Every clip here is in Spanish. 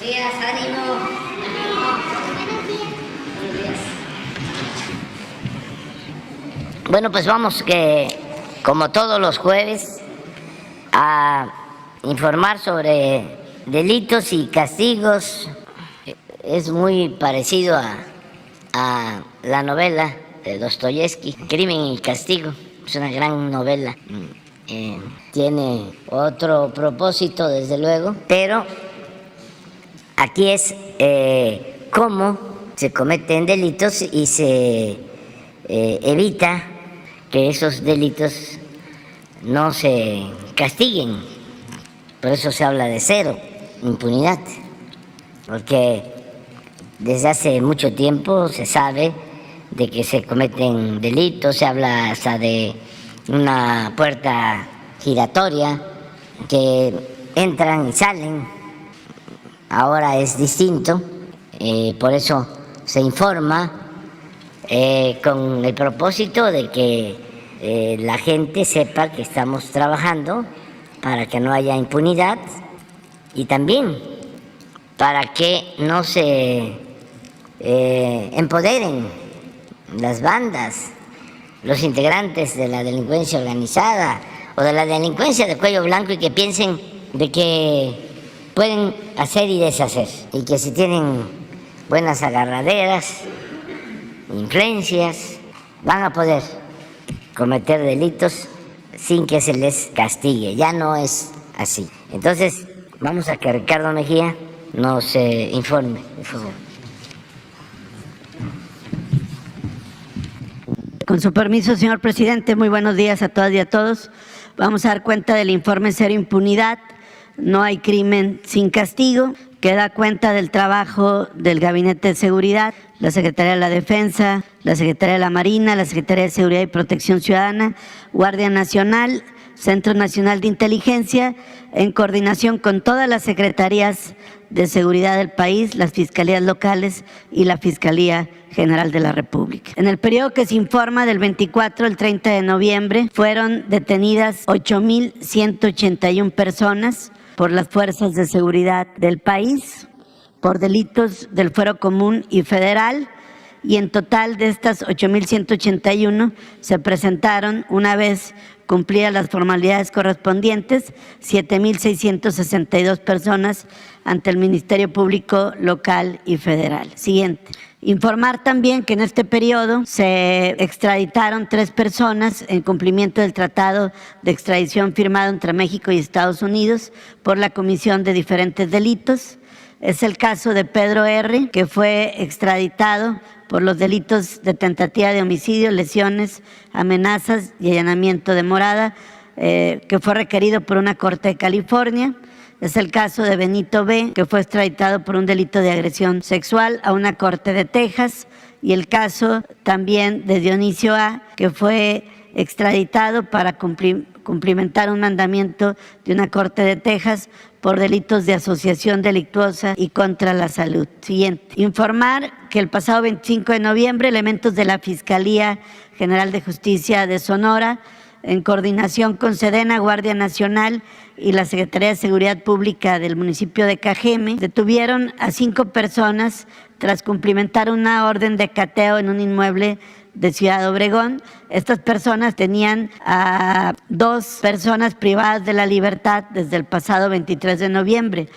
días, ánimo. Buenos días. Bueno, pues vamos que, como todos los jueves, a informar sobre delitos y castigos. Es muy parecido a la novela de Dostoyevsky, Crimen y Castigo. Es una gran novela. Tiene otro propósito, desde luego, pero aquí es cómo se cometen delitos y se evita que esos delitos no se castiguen. Por eso se habla de cero impunidad, porque desde hace mucho tiempo se sabe de que se cometen delitos, se habla hasta de una puerta giratoria, que entran y salen. Ahora es distinto, por eso se informa con el propósito de que la gente sepa que estamos trabajando para que no haya impunidad y también para que no se empoderen las bandas, los integrantes de la delincuencia organizada o de la delincuencia de cuello blanco, y que piensen de que pueden hacer y deshacer, y que si tienen buenas agarraderas, influencias, van a poder cometer delitos sin que se les castigue. Ya no es así. Entonces, vamos a que Ricardo Mejía nos informe, por favor. Con su permiso, señor presidente, muy buenos días a todas y a todos. Vamos a dar cuenta del informe Cero Impunidad, no hay crimen sin castigo, que da cuenta del trabajo del Gabinete de Seguridad, la Secretaría de la Defensa, la Secretaría de la Marina, la Secretaría de Seguridad y Protección Ciudadana, Guardia Nacional, Centro Nacional de Inteligencia, en coordinación con todas las secretarías de seguridad del país, las fiscalías locales y la Fiscalía General de la República. En el periodo que se informa, del 24 al 30 de noviembre, fueron detenidas 8,181 personas por las fuerzas de seguridad del país, por delitos del fuero común y federal, y en total de estas 8,181 se presentaron, una vez cumplidas las formalidades correspondientes, 7,662 personas ante el Ministerio Público local y federal. Siguiente. Informar también que en este periodo se extraditaron 3 personas en cumplimiento del tratado de extradición firmado entre México y Estados Unidos por la comisión de diferentes delitos. Es el caso de Pedro R., que fue extraditado por los delitos de tentativa de homicidio, lesiones, amenazas y allanamiento de morada, que fue requerido por una corte de California. Es el caso de Benito B., que fue extraditado por un delito de agresión sexual a una corte de Texas, y el caso también de Dionisio A., que fue extraditado para cumplimentar un mandamiento de una corte de Texas por delitos de asociación delictuosa y contra la salud. Siguiente. Informar que el pasado 25 de noviembre, elementos de la Fiscalía General de Justicia de Sonora, en coordinación con Sedena, Guardia Nacional y la Secretaría de Seguridad Pública del municipio de Cajeme, detuvieron a 5 personas tras cumplimentar una orden de cateo en un inmueble de Ciudad Obregón. Estas personas tenían a 2 personas privadas de la libertad desde el pasado 23 de noviembre.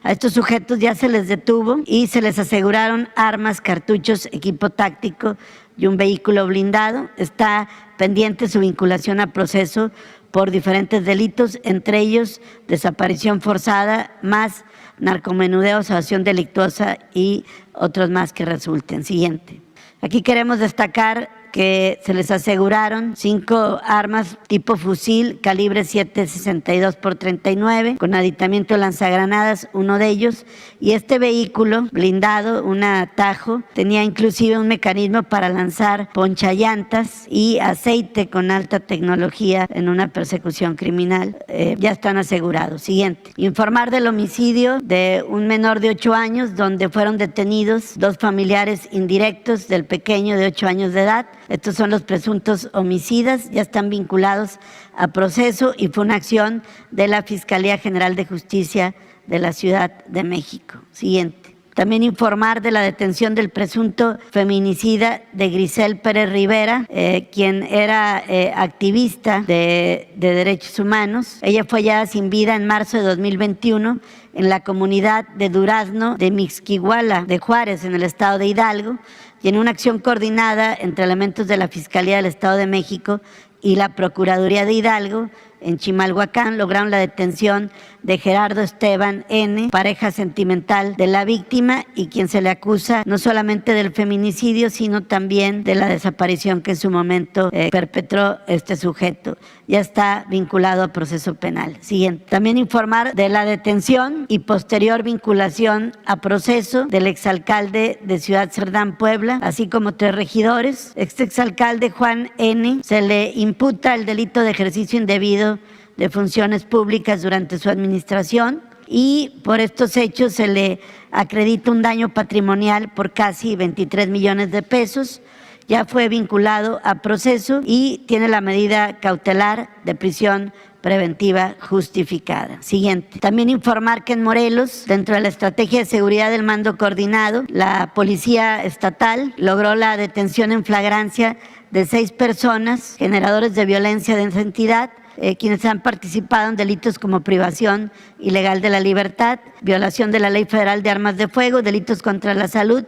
A estos sujetos ya se les detuvo y se les aseguraron armas, cartuchos, equipo táctico y un vehículo blindado. Está pendiente su vinculación a proceso por diferentes delitos, entre ellos desaparición forzada, más narcomenudeo, asociación delictuosa y otros más que resulten. Siguiente. Aquí queremos destacar que se les aseguraron 5 armas tipo fusil, calibre 7.62 por 39, con aditamiento lanzagranadas, uno de ellos, y este vehículo blindado, un Tajo, tenía inclusive un mecanismo para lanzar ponchallantas y aceite con alta tecnología en una persecución criminal. Ya están asegurados. Siguiente. Informar del homicidio de un menor de 8 años, donde fueron detenidos 2 familiares indirectos del pequeño de 8 años de edad. Estos son los presuntos homicidas, ya están vinculados a proceso y fue una acción de la Fiscalía General de Justicia de la Ciudad de México. Siguiente. También informar de la detención del presunto feminicida de Grisel Pérez Rivera, quien era activista de derechos humanos. Ella fue hallada sin vida en marzo de 2021 en la comunidad de Durazno de Mixquihuala de Juárez, en el estado de Hidalgo, y en una acción coordinada entre elementos de la Fiscalía del Estado de México y la Procuraduría de Hidalgo, en Chimalhuacán, lograron la detención de Gerardo Esteban N., pareja sentimental de la víctima y quien se le acusa no solamente del feminicidio, sino también de la desaparición que en su momento perpetró este sujeto. Ya está vinculado a proceso penal. Siguiente. También informar de la detención y posterior vinculación a proceso del exalcalde de Ciudad Cerdán, Puebla, así como 3 regidores. Este exalcalde Juan N. se le imputa el delito de ejercicio indebido de funciones públicas durante su administración y por estos hechos se le acredita un daño patrimonial por casi 23 millones de pesos. Ya fue vinculado a proceso y tiene la medida cautelar de prisión preventiva justificada. Siguiente. También informar que en Morelos, dentro de la estrategia de seguridad del mando coordinado, la Policía Estatal logró la detención en flagrancia de 6 personas, generadores de violencia de esa entidad, quienes han participado en delitos como privación ilegal de la libertad, violación de la Ley Federal de Armas de Fuego, delitos contra la salud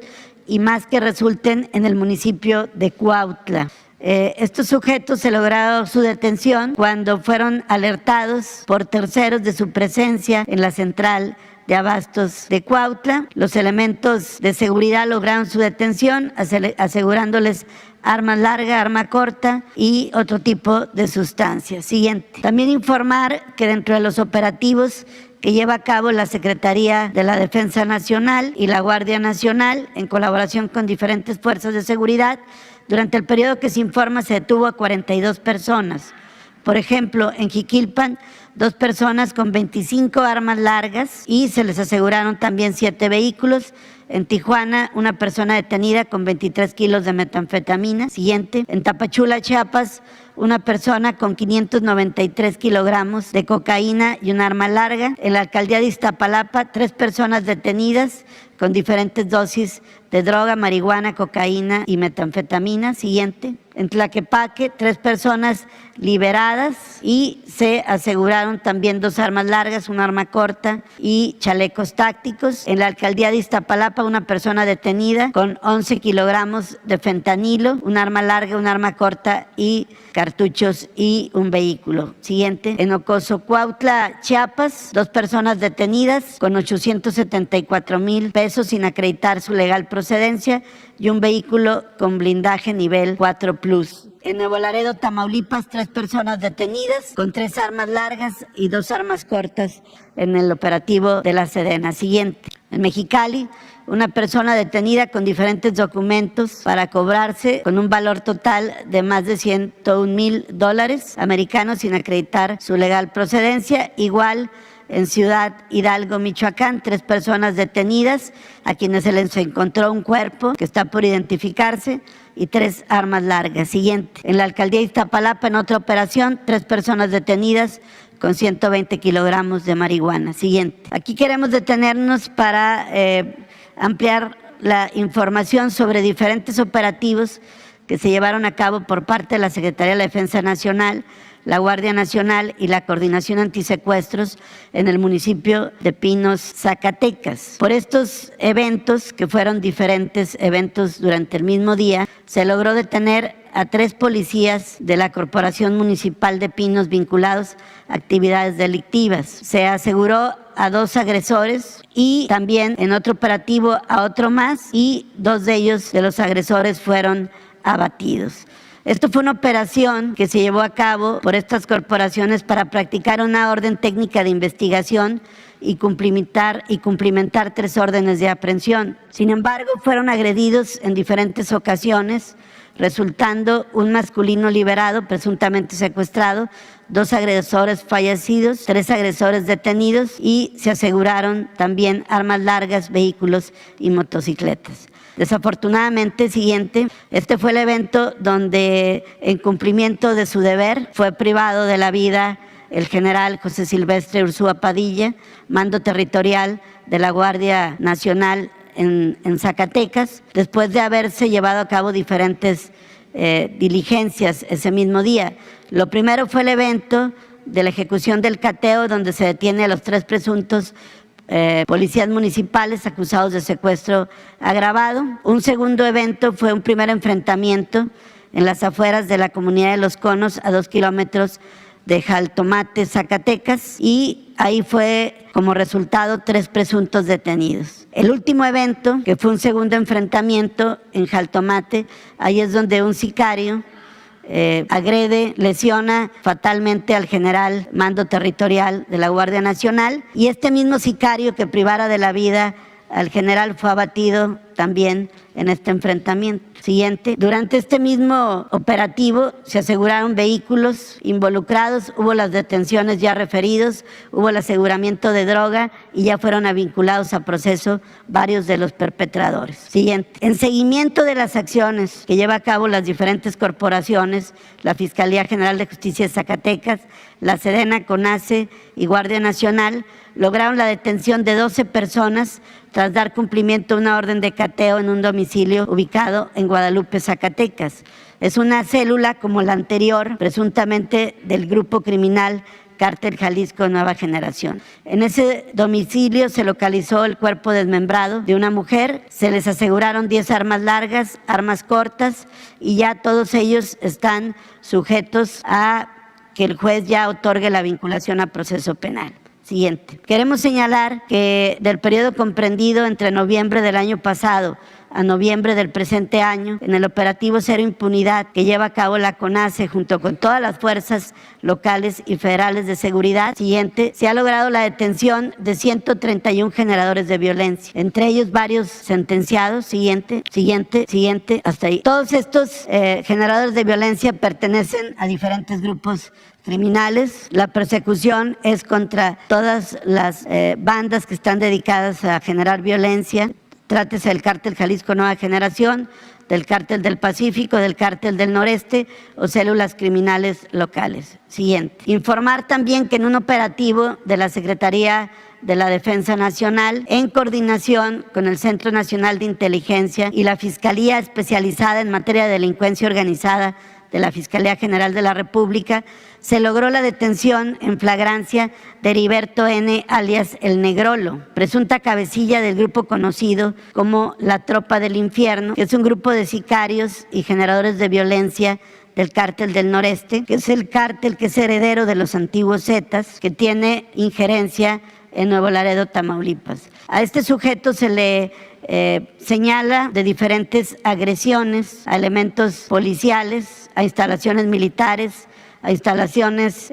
y más que resulten en el municipio de Cuautla. Estos sujetos se lograron su detención cuando fueron alertados por terceros de su presencia en la central de abastos de Cuautla. Los elementos de seguridad lograron su detención, asegurándoles arma larga, arma corta y otro tipo de sustancias. Siguiente. También informar que dentro de los operativos que lleva a cabo la Secretaría de la Defensa Nacional y la Guardia Nacional, en colaboración con diferentes fuerzas de seguridad, durante el periodo que se informa se detuvo a 42 personas. Por ejemplo, en Jiquilpan, 2 personas con 25 armas largas y se les aseguraron también 7 vehículos. En Tijuana, una persona detenida con 23 kilos de metanfetamina. Siguiente. En Tapachula, Chiapas, una persona con 593 kilogramos de cocaína y un arma larga. En la alcaldía de Iztapalapa, 3 personas detenidas con diferentes dosis de droga, marihuana, cocaína y metanfetamina. Siguiente. En Tlaquepaque, 3 personas liberadas y se aseguraron también 2 armas largas, un arma corta y chalecos tácticos. En la alcaldía de Iztapalapa, una persona detenida con 11 kilogramos de fentanilo, un arma larga, un arma corta y cartuchos y un vehículo. Siguiente. En Ocoso, Cuautla, Chiapas, 2 personas detenidas con 874,000 pesos sin acreditar su legal procedencia y un vehículo con blindaje nivel 4+. En Nuevo Laredo, Tamaulipas, 3 personas detenidas con 3 armas largas y 2 armas cortas en el operativo de la Sedena. Siguiente. En Mexicali, una persona detenida con diferentes documentos para cobrarse con un valor total de más de $101,000 americanos sin acreditar su legal procedencia. Igual en Ciudad Hidalgo, Michoacán, 3 personas detenidas a quienes se les encontró un cuerpo que está por identificarse y 3 armas largas. Siguiente. En la alcaldía de Iztapalapa, en otra operación, 3 personas detenidas con 120 kilogramos de marihuana. Siguiente. Aquí queremos detenernos para ampliar la información sobre diferentes operativos que se llevaron a cabo por parte de la Secretaría de la Defensa Nacional, la Guardia Nacional y la Coordinación Antisecuestros en el municipio de Pinos, Zacatecas. Por estos eventos, que fueron diferentes eventos durante el mismo día, se logró detener a 3 policías de la Corporación Municipal de Pinos vinculados a actividades delictivas. Se aseguró a 2 agresores y también en otro operativo a otro más y 2 de ellos, de los agresores, fueron abatidos. Esto fue una operación que se llevó a cabo por estas corporaciones para practicar una orden técnica de investigación y cumplimentar 3 órdenes de aprehensión. Sin embargo, fueron agredidos en diferentes ocasiones, resultando un masculino liberado, presuntamente secuestrado, 2 agresores fallecidos, 3 agresores detenidos y se aseguraron también armas largas, vehículos y motocicletas. Desafortunadamente, siguiente, este fue el evento donde, en cumplimiento de su deber, fue privado de la vida el general José Silvestre Ursúa Padilla, mando territorial de la Guardia Nacional en Zacatecas, después de haberse llevado a cabo diferentes diligencias ese mismo día. Lo primero fue el evento de la ejecución del cateo, donde se detiene a los 3 presuntos policías municipales acusados de secuestro agravado. Un segundo evento fue un primer enfrentamiento en las afueras de la comunidad de Los Conos, a 2 kilómetros de Jaltomate, Zacatecas, y ahí fue como resultado 3 presuntos detenidos. El último evento, que fue un segundo enfrentamiento en Jaltomate, ahí es donde un sicario agrede, lesiona fatalmente al general mando territorial de la Guardia Nacional, y este mismo sicario que privara de la vida al general fue abatido también en este enfrentamiento. Siguiente. Durante este mismo operativo se aseguraron vehículos involucrados, hubo las detenciones ya referidos, hubo el aseguramiento de droga y ya fueron vinculados a proceso varios de los perpetradores. Siguiente. En seguimiento de las acciones que lleva a cabo las diferentes corporaciones, la Fiscalía General de Justicia de Zacatecas, la Sedena, CONACE y Guardia Nacional, lograron la detención de 12 personas tras dar cumplimiento a una orden de cateo en un domicilio ubicado en Guadalupe, Zacatecas. Es una célula como la anterior, presuntamente del grupo criminal Cártel Jalisco Nueva Generación. En ese domicilio se localizó el cuerpo desmembrado de una mujer, se les aseguraron 10 armas largas, armas cortas, y ya todos ellos están sujetos a que el juez ya otorgue la vinculación a proceso penal. Siguiente. Queremos señalar que del periodo comprendido entre noviembre del año pasado a noviembre del presente año, en el operativo Cero Impunidad que lleva a cabo la CONACE junto con todas las fuerzas locales y federales de seguridad, siguiente, se ha logrado la detención de 131 generadores de violencia, entre ellos varios sentenciados, siguiente, hasta ahí. Todos estos generadores de violencia pertenecen a diferentes grupos criminales. La persecución es contra todas las bandas que están dedicadas a generar violencia. Trátese del Cártel Jalisco Nueva Generación, del Cártel del Pacífico, del Cártel del Noreste o células criminales locales. Siguiente. Informar también que en un operativo de la Secretaría de la Defensa Nacional, en coordinación con el Centro Nacional de Inteligencia y la Fiscalía Especializada en Materia de Delincuencia Organizada de la Fiscalía General de la República, se logró la detención en flagrancia de Heriberto N., alias El Negrolo, presunta cabecilla del grupo conocido como la Tropa del Infierno, que es un grupo de sicarios y generadores de violencia del Cártel del Noreste, que es el cártel que es heredero de los antiguos Zetas, que tiene injerencia en Nuevo Laredo, Tamaulipas. A este sujeto se le señala de diferentes agresiones a elementos policiales, a instalaciones militares, a instalaciones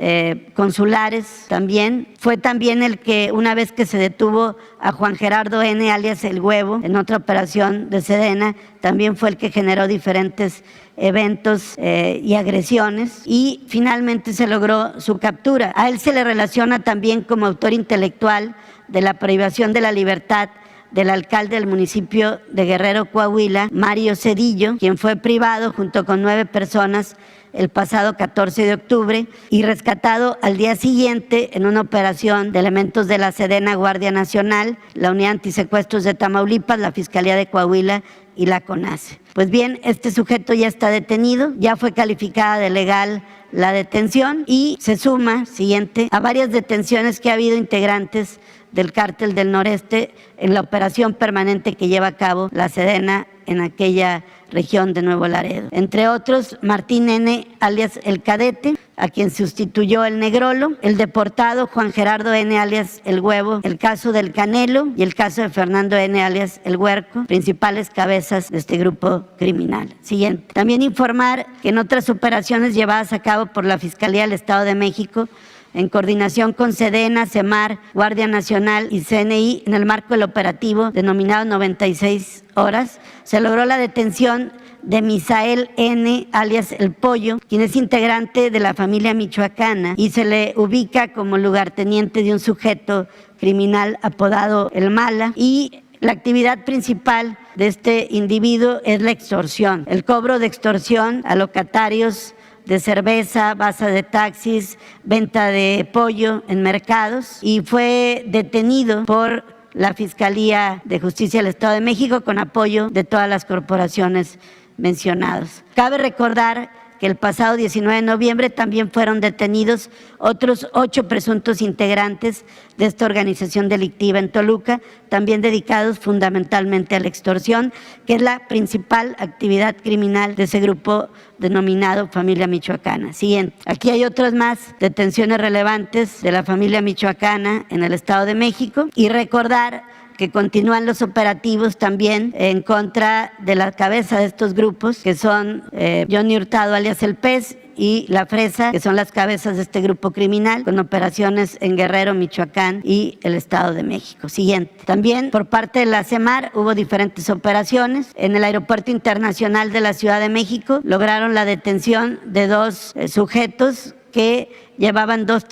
consulares también. Fue también el que, una vez que se detuvo a Juan Gerardo N., alias El Huevo, en otra operación de Sedena, también fue el que generó diferentes eventos y agresiones, y finalmente se logró su captura. A él se le relaciona también como autor intelectual de la privación de la libertad del alcalde del municipio de Guerrero, Coahuila, Mario Cedillo, quien fue privado junto con 9 personas el pasado 14 de octubre y rescatado al día siguiente en una operación de elementos de la Sedena, Guardia Nacional, la Unidad Antisecuestros de Tamaulipas, la Fiscalía de Coahuila y la CONACE. Pues bien, este sujeto ya está detenido, ya fue calificada de legal la detención y se suma, siguiente, a varias detenciones que ha habido integrantes del Cártel del Noreste en la operación permanente que lleva a cabo la Sedena en aquella región de Nuevo Laredo. Entre otros, Martín N., alias El Cadete, a quien sustituyó El Negrolo, el deportado Juan Gerardo N., alias El Huevo, el caso del Canelo y el caso de Fernando N., alias El Huerco, principales cabezas de este grupo criminal. Siguiente. También informar que en otras operaciones llevadas a cabo por la Fiscalía del Estado de México, en coordinación con Sedena, Semar, Guardia Nacional y CNI, en el marco del operativo denominado 96 horas, se logró la detención de Misael N., alias El Pollo, quien es integrante de la familia michoacana y se le ubica como lugarteniente de un sujeto criminal apodado El Mala, y la actividad principal de este individuo es la extorsión, el cobro de extorsión a locatarios de cerveza, base de taxis, venta de pollo en mercados, y fue detenido por la Fiscalía de Justicia del Estado de México con apoyo de todas las corporaciones mencionadas. Cabe recordar que el pasado 19 de noviembre también fueron detenidos otros 8 presuntos integrantes de esta organización delictiva en Toluca, también dedicados fundamentalmente a la extorsión, que es la principal actividad criminal de ese grupo denominado Familia Michoacana. Siguiente. Aquí hay otras más detenciones relevantes de la familia michoacana en el Estado de México, y recordar que continúan los operativos también en contra de la cabeza de estos grupos, que son Johnny Hurtado alias El Pez y La Fresa, que son las cabezas de este grupo criminal, con operaciones en Guerrero, Michoacán y el Estado de México. Siguiente. También por parte de la CEMAR hubo diferentes operaciones. En el Aeropuerto Internacional de la Ciudad de México lograron la detención de 2 sujetos que llevaban 2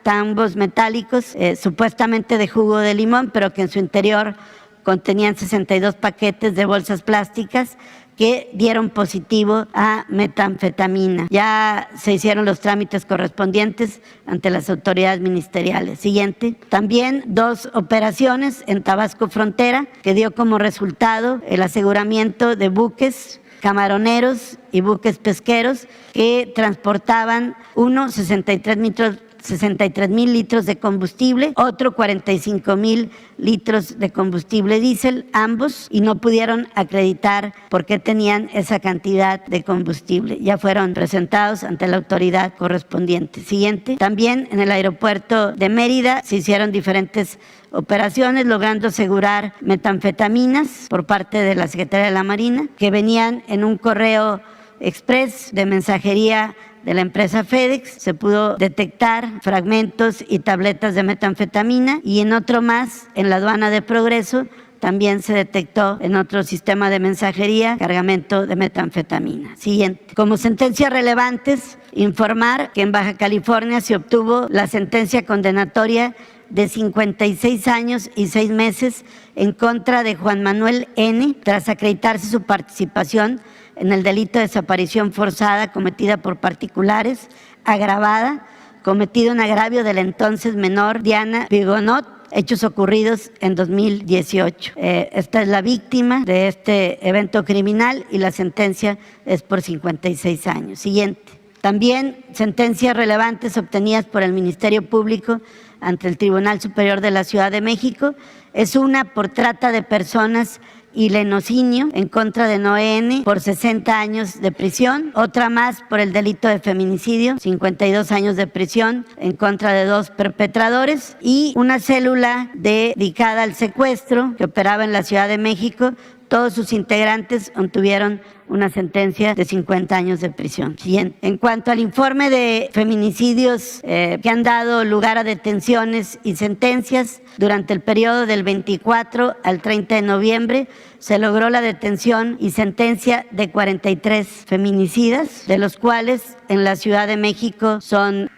tambos metálicos, supuestamente de jugo de limón, pero que en su interior contenían 62 paquetes de bolsas plásticas que dieron positivo a metanfetamina. Ya se hicieron los trámites correspondientes ante las autoridades ministeriales. Siguiente. También 2 operaciones en Tabasco Frontera, que dio como resultado el aseguramiento de buques camaroneros y buques pesqueros que transportaban 63,000 litros de combustible, otro 45,000 litros de combustible diésel, ambos, y no pudieron acreditar por qué tenían esa cantidad de combustible. Ya fueron presentados ante la autoridad correspondiente. Siguiente. También en el aeropuerto de Mérida se hicieron diferentes operaciones logrando asegurar metanfetaminas por parte de la Secretaría de la Marina, que venían en un correo express de mensajería de la empresa FedEx. Se pudo detectar fragmentos y tabletas de metanfetamina, y en otro más, en la aduana de Progreso, también se detectó en otro sistema de mensajería cargamento de metanfetamina. Siguiente. Como sentencias relevantes, informar que en Baja California se obtuvo la sentencia condenatoria de 56 años y 6 meses en contra de Juan Manuel N., tras acreditarse su participación en el delito de desaparición forzada cometida por particulares, agravada, cometido en agravio de la entonces menor Diana Pigonot, hechos ocurridos en 2018. Esta es la víctima de este evento criminal y la sentencia es por 56 años. Siguiente. También sentencias relevantes obtenidas por el Ministerio Público ante el Tribunal Superior de la Ciudad de México. Es una por trata de personas y lenocinio en contra de Noé N. por 60 años de prisión, otra más por el delito de feminicidio, 52 años de prisión en contra de 2 perpetradores, y una célula dedicada al secuestro que operaba en la Ciudad de México. Todos sus integrantes obtuvieron una sentencia de 50 años de prisión. Bien. En cuanto al informe de feminicidios que han dado lugar a detenciones y sentencias, durante el periodo del 24 al 30 de noviembre se logró la detención y sentencia de 43 feminicidas, de los cuales en la Ciudad de México son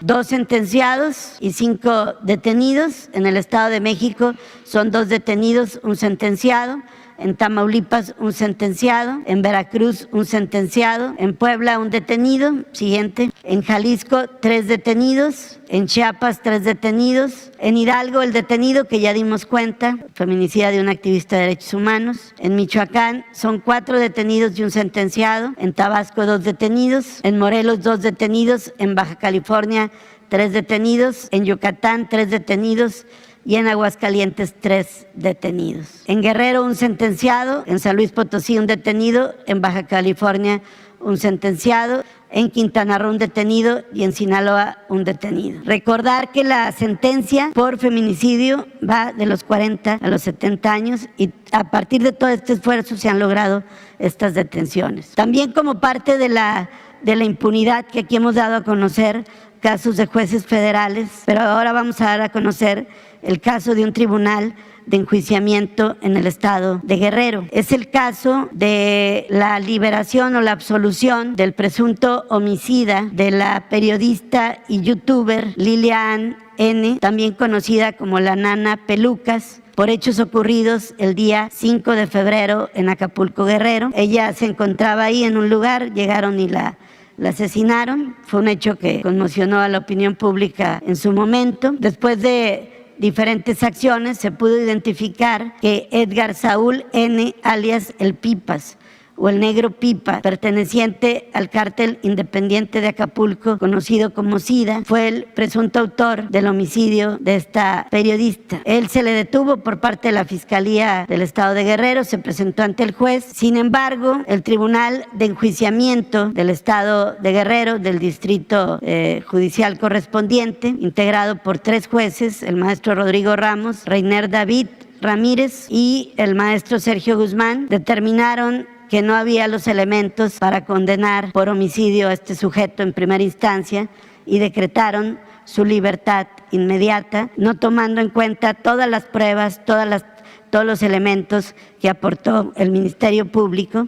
2 sentenciados y 5 detenidos. En el Estado de México son 2 detenidos, 1 sentenciado. En Tamaulipas, 1 sentenciado. En Veracruz, 1 sentenciado. En Puebla, 1 detenido. Siguiente. En Jalisco, 3 detenidos. En Chiapas, 3 detenidos. En Hidalgo, el detenido que ya dimos cuenta, feminicidio de un activista de derechos humanos. En Michoacán son 4 detenidos y 1 sentenciado. En Tabasco, 2 detenidos. En Morelos, 2 detenidos. En Baja California, 3 detenidos. En Yucatán, 3 detenidos. Y en Aguascalientes 3 detenidos. En Guerrero 1 sentenciado, en San Luis Potosí 1 detenido, en Baja California 1 sentenciado, en Quintana Roo 1 detenido y en Sinaloa 1 detenido. Recordar que la sentencia por feminicidio va de los 40 a los 70 años y a partir de todo este esfuerzo se han logrado estas detenciones. También como parte de la impunidad que aquí hemos dado a conocer casos de jueces federales, pero ahora vamos a dar a conocer el caso de un tribunal de enjuiciamiento en el estado de Guerrero. Es el caso de la liberación o la absolución del presunto homicida de la periodista y youtuber Lilian N., también conocida como la Nana Pelucas, por hechos ocurridos el día 5 de febrero en Acapulco, Guerrero. Ella se encontraba ahí en un lugar, llegaron y la la asesinaron. Fue un hecho que conmocionó a la opinión pública en su momento. Después de diferentes acciones se pudo identificar que Edgar Saúl N., alias El Pipas, o el Negro Pipa, perteneciente al cártel independiente de Acapulco, conocido como SIDA, fue el presunto autor del homicidio de esta periodista. Él se le detuvo por parte de la Fiscalía del Estado de Guerrero, se presentó ante el juez. Sin embargo, el Tribunal de Enjuiciamiento del Estado de Guerrero, del Distrito Judicial correspondiente, integrado por 3 jueces, el maestro Rodrigo Ramos, Reiner David Ramírez y el maestro Sergio Guzmán, determinaron que no había los elementos para condenar por homicidio a este sujeto en primera instancia y decretaron su libertad inmediata, no tomando en cuenta todas las pruebas, todos los elementos que aportó el Ministerio Público,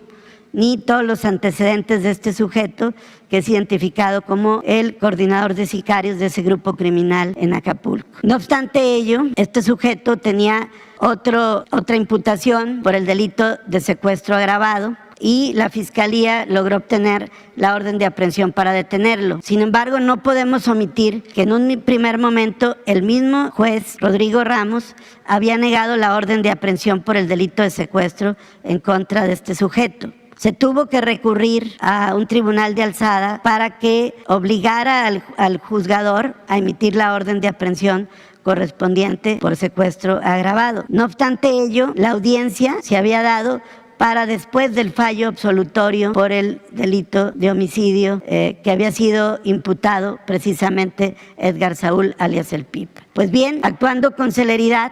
ni todos los antecedentes de este sujeto, que es identificado como el coordinador de sicarios de ese grupo criminal en Acapulco. No obstante ello, este sujeto tenía otra imputación por el delito de secuestro agravado y la Fiscalía logró obtener la orden de aprehensión para detenerlo. Sin embargo, no podemos omitir que en un primer momento el mismo juez, Rodrigo Ramos, había negado la orden de aprehensión por el delito de secuestro en contra de este sujeto. Se tuvo que recurrir a un tribunal de alzada para que obligara al juzgador a emitir la orden de aprehensión correspondiente por secuestro agravado. No obstante ello, la audiencia se había dado para después del fallo absolutorio por el delito de homicidio que había sido imputado precisamente Edgar Saúl, alias El Pipa. Pues bien, actuando con celeridad,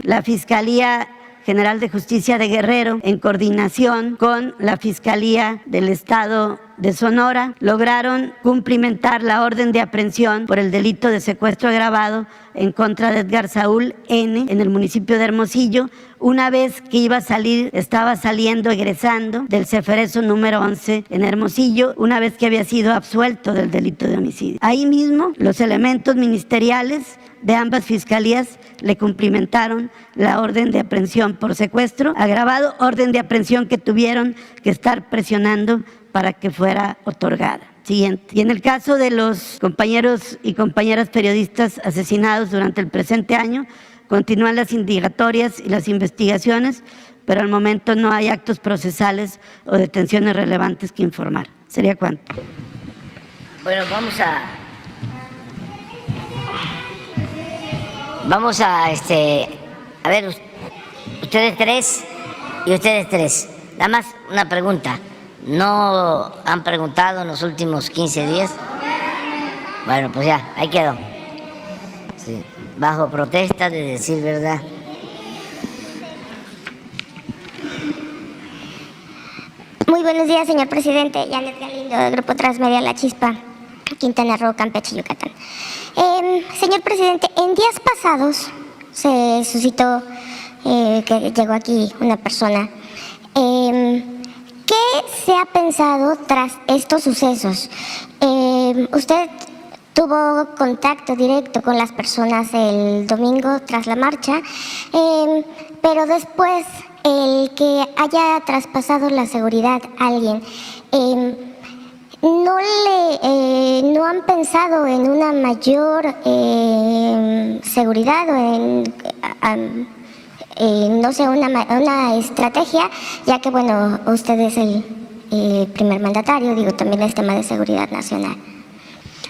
la Fiscalía General de Justicia de Guerrero, en coordinación con la Fiscalía del Estado de Sonora, lograron cumplimentar la orden de aprehensión por el delito de secuestro agravado en contra de Edgar Saúl N. en el municipio de Hermosillo, una vez que estaba egresando del Ceferezo número 11 en Hermosillo, una vez que había sido absuelto del delito de homicidio. Ahí mismo, los elementos ministeriales de ambas fiscalías le cumplimentaron la orden de aprehensión por secuestro agravado, orden de aprehensión que tuvieron que estar presionando para que fuera otorgada. Siguiente. Y en el caso de los compañeros y compañeras periodistas asesinados durante el presente año, continúan las indagatorias y las investigaciones, pero al momento no hay actos procesales o detenciones relevantes que informar. ¿Sería cuánto? Bueno, vamos a ver, ustedes 3 y ustedes 3. Nada más una pregunta. ¿No han preguntado en los últimos 15 días? Bueno, pues ya, ahí quedó. Sí, bajo protesta de decir verdad. Muy buenos días, señor presidente. Janet Galindo, del Grupo Transmedia La Chispa, Quintana Roo, Campeche, Yucatán. Señor presidente, en días pasados se suscitó que llegó aquí una persona. ¿Qué se ha pensado tras estos sucesos? Usted tuvo contacto directo con las personas el domingo tras la marcha, pero después el que haya traspasado la seguridad a alguien, ¿no han pensado en una mayor seguridad o no sé, una estrategia, ya que, bueno, usted es el primer mandatario, digo, también es tema de seguridad nacional?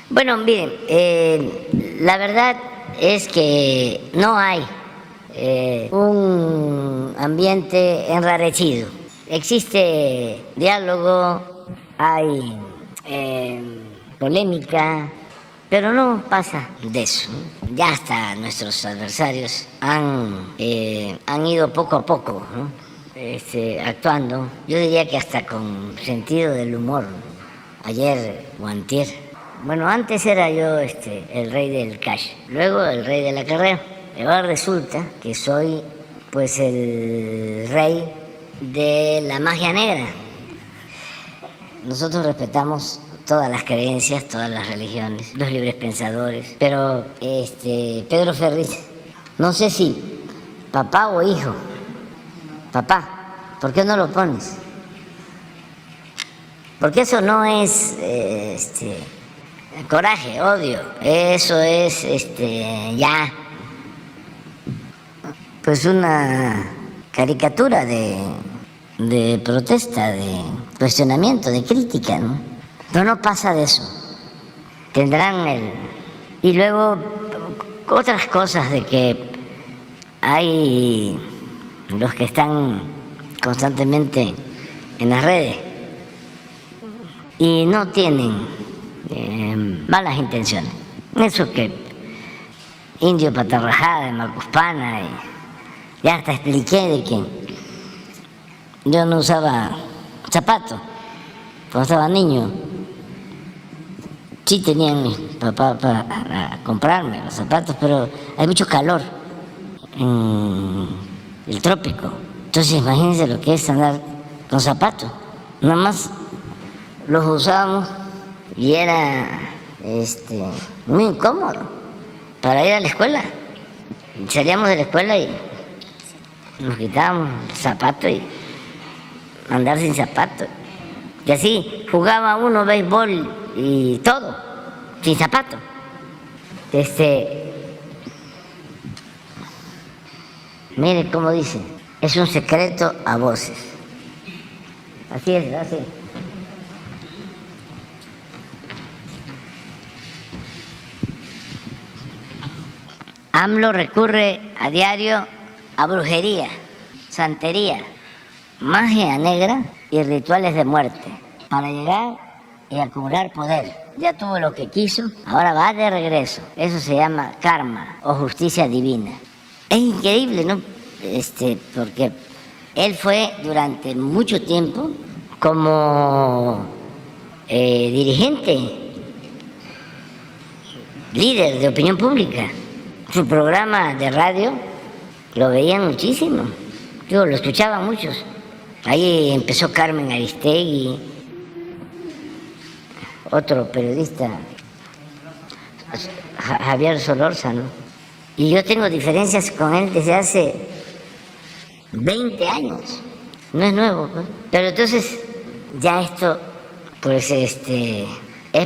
Bueno, miren, la verdad es que no hay un ambiente enrarecido. Existe diálogo, hay polémica, pero no pasa de eso. Ya hasta nuestros adversarios han ido poco a poco, ¿no? Actuando, yo diría que hasta con sentido del humor. Ayer o antier, bueno, antes era yo el rey del cash, luego el rey del acarreo, y ahora resulta que soy pues el rey de la magia negra. Nosotros respetamos todas las creencias, todas las religiones, los libres pensadores, pero Pedro Ferriz, no sé si papá o hijo. Papá, ¿por qué no lo pones? Porque eso no es coraje, odio, eso es ya pues una caricatura de protesta, de cuestionamiento, de crítica, ¿no? Pero no pasa de eso. Tendrán y luego otras cosas de que hay los que están constantemente en las redes y no tienen malas intenciones. Eso que indio patarrajada de Macuspana, ya hasta expliqué de que yo no usaba zapatos cuando estaba niño. Sí tenían mi papá para comprarme los zapatos, pero hay mucho calor en el trópico. Entonces imagínense lo que es andar con zapatos. Nada más los usábamos y era muy incómodo para ir a la escuela. Salíamos de la escuela y nos quitábamos el zapato y andar sin zapatos. Y así jugaba uno béisbol y todo, sin zapato. Mire cómo dice, es un secreto a voces. Así es, así. AMLO recurre a diario a brujería, santería, magia negra y rituales de muerte para llegar y acumular poder. Ya tuvo lo que quiso, ahora va de regreso. Eso se llama karma o justicia divina. Es increíble, ¿no? Porque él fue durante mucho tiempo como dirigente, líder de opinión pública. Su programa de radio lo veían muchísimo, lo escuchaban muchos. Ahí empezó Carmen Aristegui, otro periodista, Javier Solórzano. Y yo tengo diferencias con él desde hace 20 años. No es nuevo, pues. Pero entonces ya esto, pues es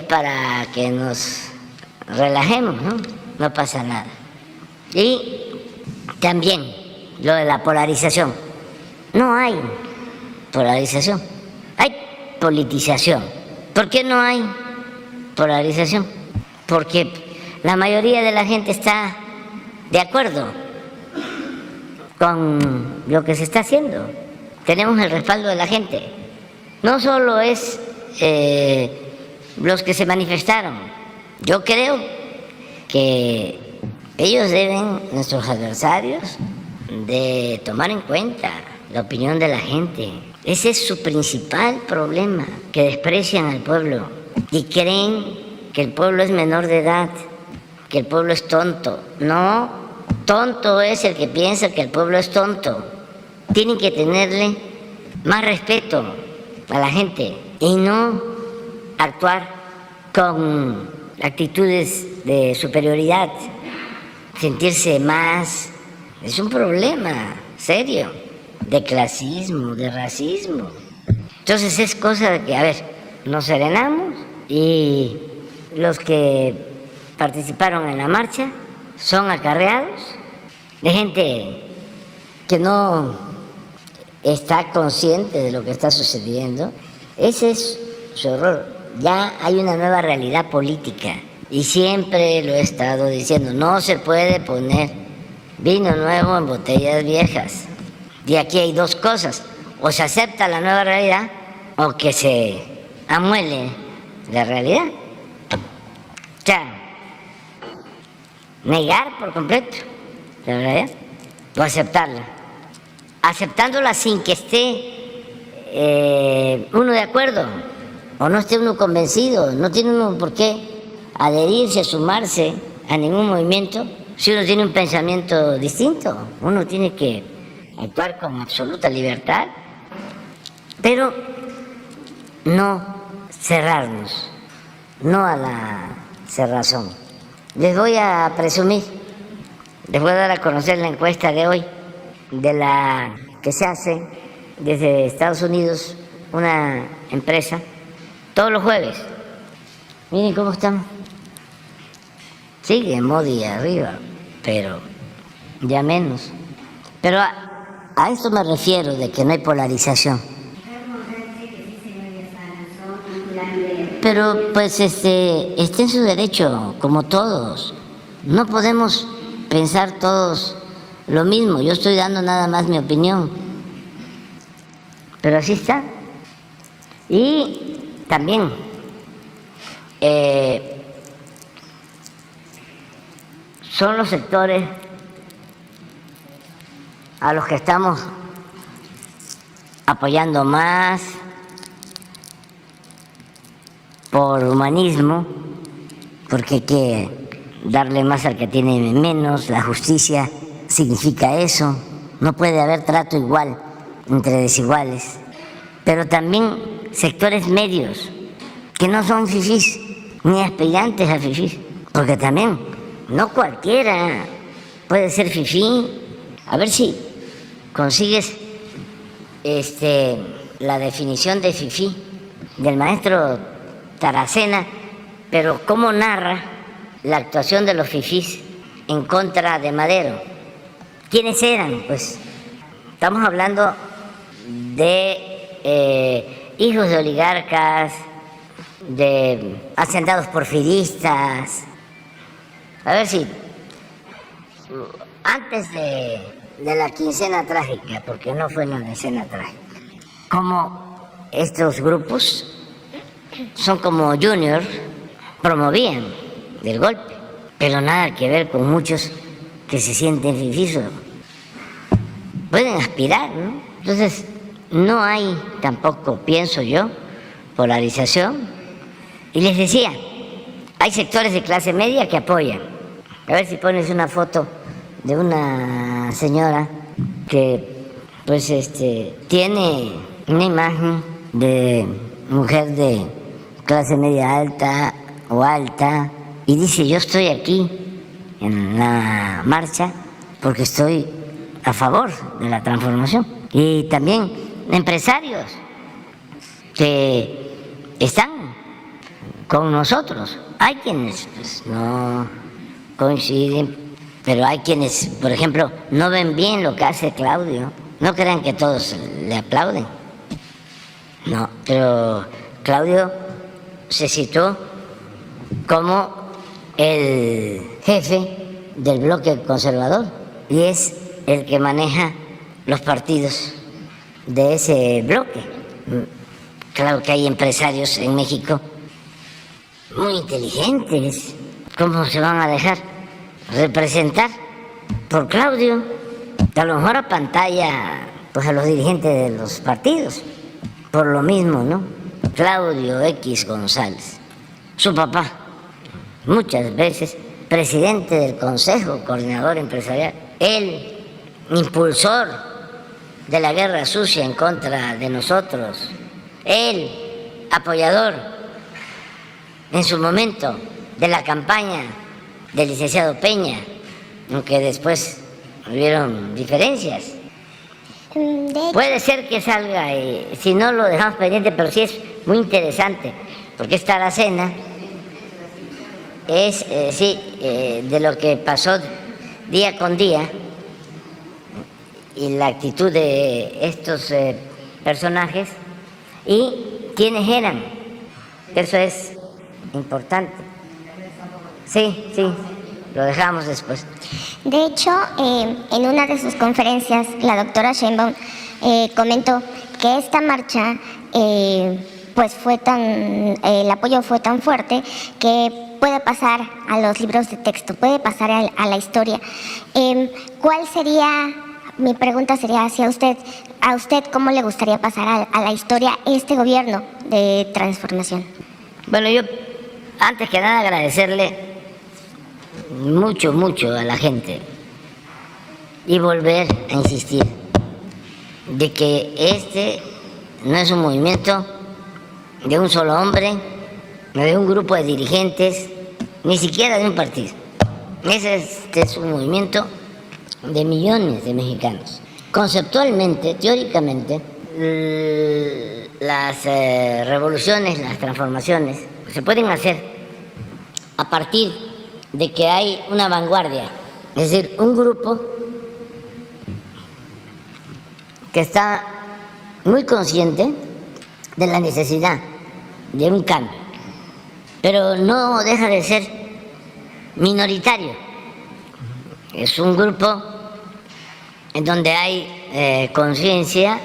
para que nos relajemos, ¿no? No pasa nada. Y también lo de la polarización. No hay polarización, hay politización. ¿Por qué no hay polarización? Porque la mayoría de la gente está de acuerdo con lo que se está haciendo. Tenemos el respaldo de la gente. No solo es los que se manifestaron. Yo creo que ellos deben, nuestros adversarios, de tomar en cuenta la opinión de la gente. Ese es su principal problema, que desprecian al pueblo y creen que el pueblo es menor de edad, que el pueblo es tonto. No, tonto es el que piensa que el pueblo es tonto. Tienen que tenerle más respeto a la gente y no actuar con actitudes de superioridad, sentirse más. Es un problema serio de clasismo, de racismo. Entonces es cosa de que, a ver, nos serenamos y los que participaron en la marcha son acarreados de gente que no está consciente de lo que está sucediendo. Ese es su error. Ya hay una nueva realidad política y siempre lo he estado diciendo, no se puede poner vino nuevo en botellas viejas. Y aquí hay dos cosas, o se acepta la nueva realidad o que se amuele la realidad. O sea, negar por completo la realidad o aceptarla. Aceptándola sin que esté uno de acuerdo o no esté uno convencido. No tiene uno por qué adherirse, sumarse a ningún movimiento si uno tiene un pensamiento distinto. Uno tiene que actuar con absoluta libertad, pero no cerrarnos, no a la cerrazón. Les voy a presumir, les voy a dar a conocer la encuesta de hoy, de la que se hace desde Estados Unidos, una empresa todos los jueves. Miren cómo estamos. Sigue Modi arriba, pero ya menos. Pero a esto me refiero, de que no hay polarización. Pero pues está en su derecho, como todos. No podemos pensar todos lo mismo. Yo estoy dando nada más mi opinión. Pero así está. Y también son los sectores a los que estamos apoyando más por humanismo, porque hay que darle más al que tiene menos. La justicia significa eso. No puede haber trato igual entre desiguales. Pero también sectores medios que no son fifís ni aspirantes a fifís, porque también no cualquiera puede ser fifí. A ver si consigues la definición de fifí del maestro Taracena, pero cómo narra la actuación de los fifís en contra de Madero. ¿Quiénes eran? Pues estamos hablando de hijos de oligarcas, de hacendados porfiristas. A ver si antes de la quincena trágica, porque no fue la decena trágica, como estos grupos son como juniors, promovían el golpe, pero nada que ver con muchos que se sienten fifís. Pueden aspirar, ¿no? Entonces, no hay tampoco, pienso yo, polarización. Y les decía, hay sectores de clase media que apoyan. A ver si pones una foto de una señora que, pues, tiene una imagen de mujer de clase media alta o alta, y dice: yo estoy aquí en la marcha porque estoy a favor de la transformación. Y también empresarios que están con nosotros. Hay quienes pues, no coinciden, pero hay quienes, por ejemplo, no ven bien lo que hace Claudio. No crean que todos le aplauden. No, pero Claudio se citó como el jefe del bloque conservador y es el que maneja los partidos de ese bloque. Claro que hay empresarios en México muy inteligentes. ¿Cómo se van a dejar representar por Claudio? A lo mejor a pantalla, pues a los dirigentes de los partidos. Por lo mismo, ¿no? Claudio X González, su papá, muchas veces presidente del Consejo Coordinador Empresarial, el impulsor de la guerra sucia en contra de nosotros, el apoyador en su momento de la campaña del licenciado Peña, aunque después hubieron diferencias. Puede ser que salga, si no lo dejamos pendiente, pero sí es muy interesante, porque esta Taracena es, de lo que pasó día con día y la actitud de estos personajes y quiénes eran. Eso es importante. Sí, lo dejamos después. De hecho, en una de sus conferencias, la doctora Sheinbaum comentó que esta marcha, pues el apoyo fue tan fuerte que puede pasar a los libros de texto, puede pasar a la historia. ¿Cuál sería, mi pregunta sería hacia usted, a usted cómo le gustaría pasar a la historia este gobierno de transformación? Bueno, yo antes que nada agradecerle mucho a la gente y volver a insistir de que este no es un movimiento de un solo hombre, no de un grupo de dirigentes, ni siquiera de un partido. Este es un movimiento de millones de mexicanos. Conceptualmente, teóricamente, las revoluciones, las transformaciones, se pueden hacer a partir de que hay una vanguardia, es decir, un grupo que está muy consciente de la necesidad de un cambio, pero no deja de ser minoritario. Es un grupo en donde hay conciencia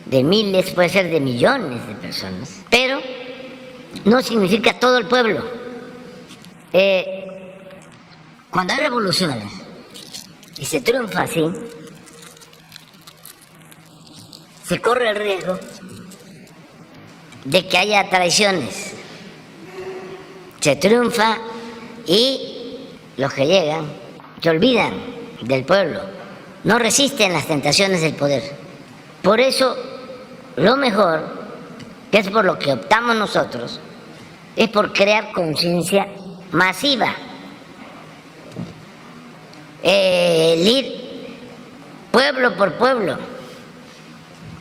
de miles, puede ser de millones de personas, pero no significa todo el pueblo. Cuando hay revoluciones y se triunfa así, se corre el riesgo de que haya traiciones. Se triunfa y los que llegan se olvidan del pueblo, no resisten las tentaciones del poder. Por eso, lo mejor, que es por lo que optamos nosotros, es por crear conciencia masiva. El ir pueblo por pueblo,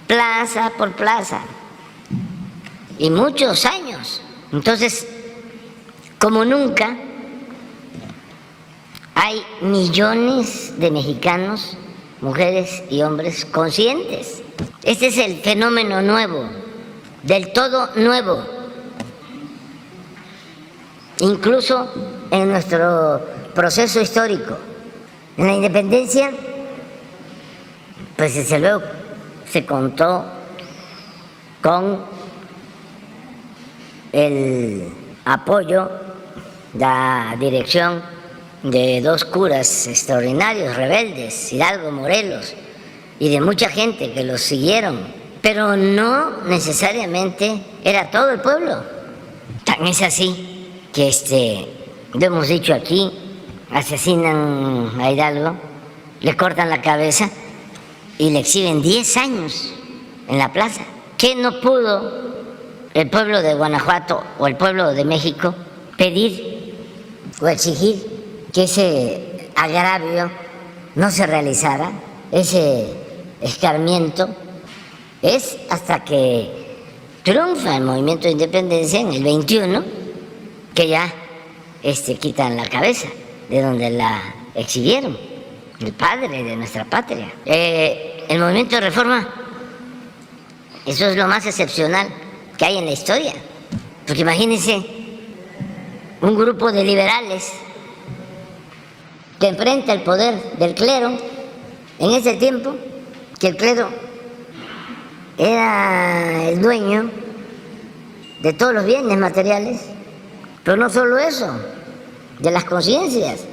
plaza por plaza, y muchos años. Entonces, como nunca, hay millones de mexicanos, mujeres y hombres conscientes. Este es el fenómeno nuevo, del todo nuevo. Incluso en nuestro proceso histórico. En la independencia, pues desde luego se contó con el apoyo, la dirección de dos curas extraordinarios, rebeldes, Hidalgo, Morelos, y de mucha gente que los siguieron, pero no necesariamente era todo el pueblo. Tan es así que lo hemos dicho aquí, asesinan a Hidalgo, le cortan la cabeza y le exhiben 10 años en la plaza. ¿Qué no pudo el pueblo de Guanajuato o el pueblo de México pedir o exigir que ese agravio no se realizara, ese escarmiento? Es hasta que triunfa el movimiento de independencia en el 21 que ya quitan la cabeza de donde la exhibieron, el padre de nuestra patria. El movimiento de reforma, eso es lo más excepcional que hay en la historia, porque imagínense un grupo de liberales que enfrenta el poder del clero en ese tiempo, que el clero era el dueño de todos los bienes materiales, pero no solo eso, de las conciencias.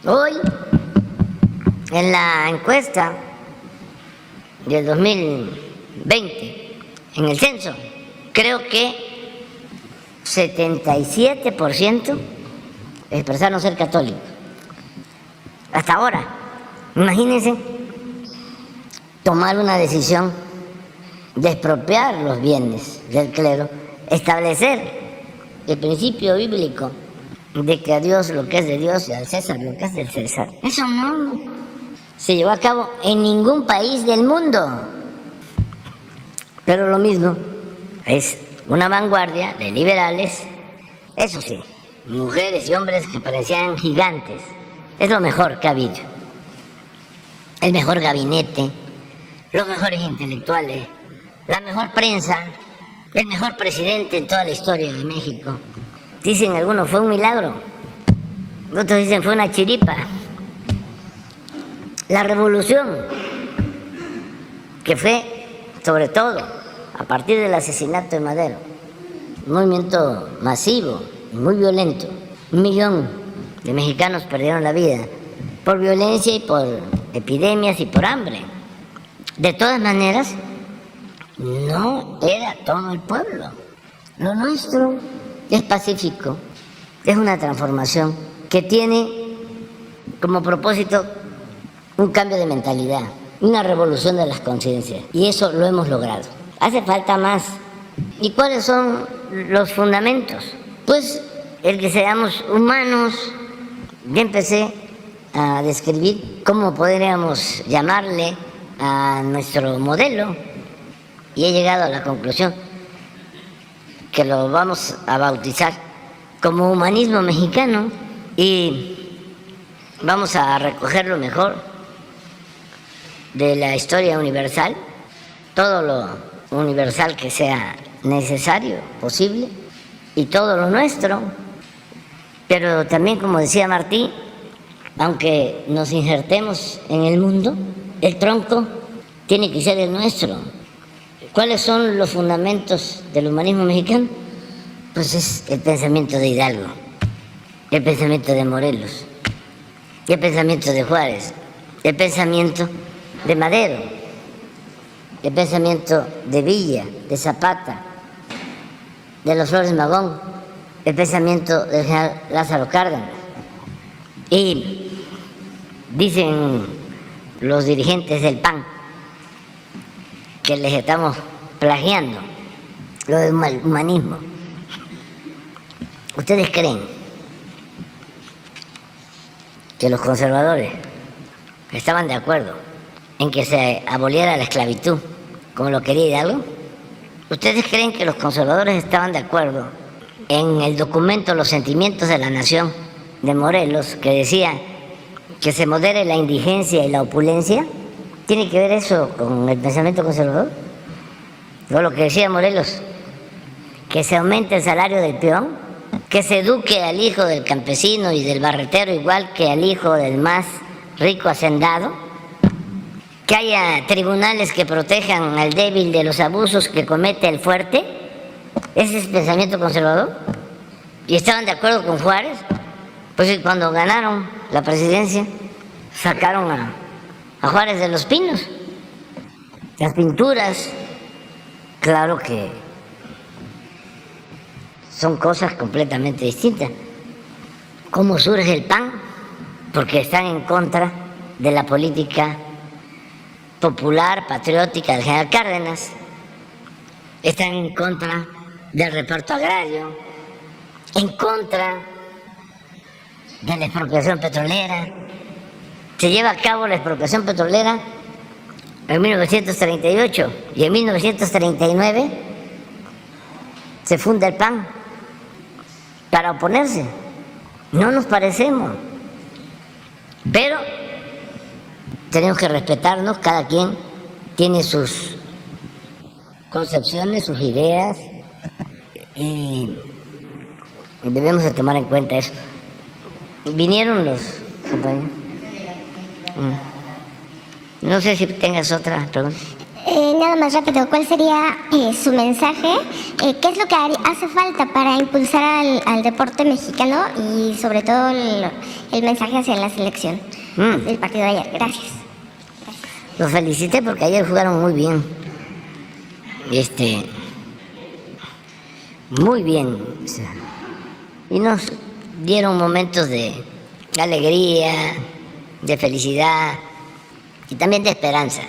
Hoy, en la encuesta del 2020, en el censo, creo que 77% expresaron ser católicos. Hasta ahora, imagínense tomar una decisión de expropiar los bienes del clero, establecer el principio bíblico de que a Dios lo que es de Dios y al César lo que es del César. Eso no se llevó a cabo en ningún país del mundo. Pero lo mismo es una vanguardia de liberales, eso sí, mujeres y hombres que parecían gigantes. Es lo mejor que ha habido. El mejor gabinete, los mejores intelectuales, la mejor prensa, el mejor presidente en toda la historia de México. Dicen algunos fue un milagro, otros dicen fue una chiripa. La revolución, que fue sobre todo a partir del asesinato de Madero, un movimiento masivo y muy violento. 1 millón de mexicanos perdieron la vida por violencia y por epidemias y por hambre. De todas maneras, no era todo el pueblo. Lo nuestro es pacífico, es una transformación que tiene como propósito un cambio de mentalidad, una revolución de las conciencias, y eso lo hemos logrado. Hace falta más. ¿Y cuáles son los fundamentos? Pues el que seamos humanos. Yo empecé a describir cómo podríamos llamarle a nuestro modelo, y he llegado a la conclusión que lo vamos a bautizar como humanismo mexicano y vamos a recoger lo mejor de la historia universal, todo lo universal que sea necesario, posible, y todo lo nuestro. Pero también, como decía Martí, aunque nos injertemos en el mundo, el tronco tiene que ser el nuestro. ¿Cuáles son los fundamentos del humanismo mexicano? Pues es el pensamiento de Hidalgo, el pensamiento de Morelos, el pensamiento de Juárez, el pensamiento de Madero, el pensamiento de Villa, de Zapata, de los Flores Magón, el pensamiento del general Lázaro Cárdenas. Y dicen los dirigentes del PAN que les estamos plagiando lo del humanismo. ¿Ustedes creen que los conservadores estaban de acuerdo en que se aboliera la esclavitud como lo quería Hidalgo? ¿Ustedes creen que los conservadores estaban de acuerdo en el documento Los Sentimientos de la Nación de Morelos, que decía que se modere la indigencia y la opulencia? ¿Tiene que ver eso con el pensamiento conservador? ¿O lo que decía Morelos? Que se aumente el salario del peón, que se eduque al hijo del campesino y del barretero igual que al hijo del más rico hacendado, que haya tribunales que protejan al débil de los abusos que comete el fuerte. ¿Ese es pensamiento conservador? ¿Y estaban de acuerdo con Juárez? Pues cuando ganaron la presidencia sacaron a Juárez de los Pinos. Las pinturas, claro que son cosas completamente distintas. ¿Cómo surge el PAN? Porque están en contra de la política popular, patriótica del general Cárdenas. Están en contra del reparto agrario, en contra de la expropiación petrolera. Se lleva a cabo la expropiación petrolera en 1938 y en 1939 se funda el PAN para oponerse. No nos parecemos, pero tenemos que respetarnos, cada quien tiene sus concepciones, sus ideas, y debemos de tomar en cuenta eso. Vinieron los compañeros. No sé si tengas otra pregunta. Nada más rápido, ¿cuál sería su mensaje? ¿Qué es lo que hace falta para impulsar al deporte mexicano y sobre todo el mensaje hacia la selección del partido de ayer? Gracias. Los felicité porque ayer jugaron muy bien. Muy bien. Y nos dieron momentos de alegría, de felicidad y también de esperanza.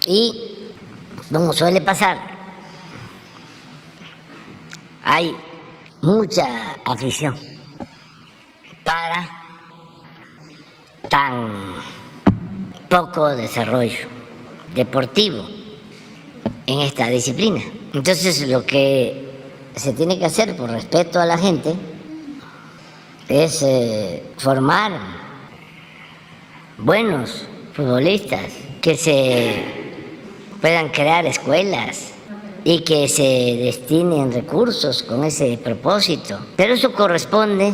Y, como suele pasar, hay mucha afición para tan poco desarrollo deportivo en esta disciplina. Entonces, lo que se tiene que hacer por respeto a la gente es formar buenos futbolistas, que se puedan crear escuelas y que se destinen recursos con ese propósito. Pero eso corresponde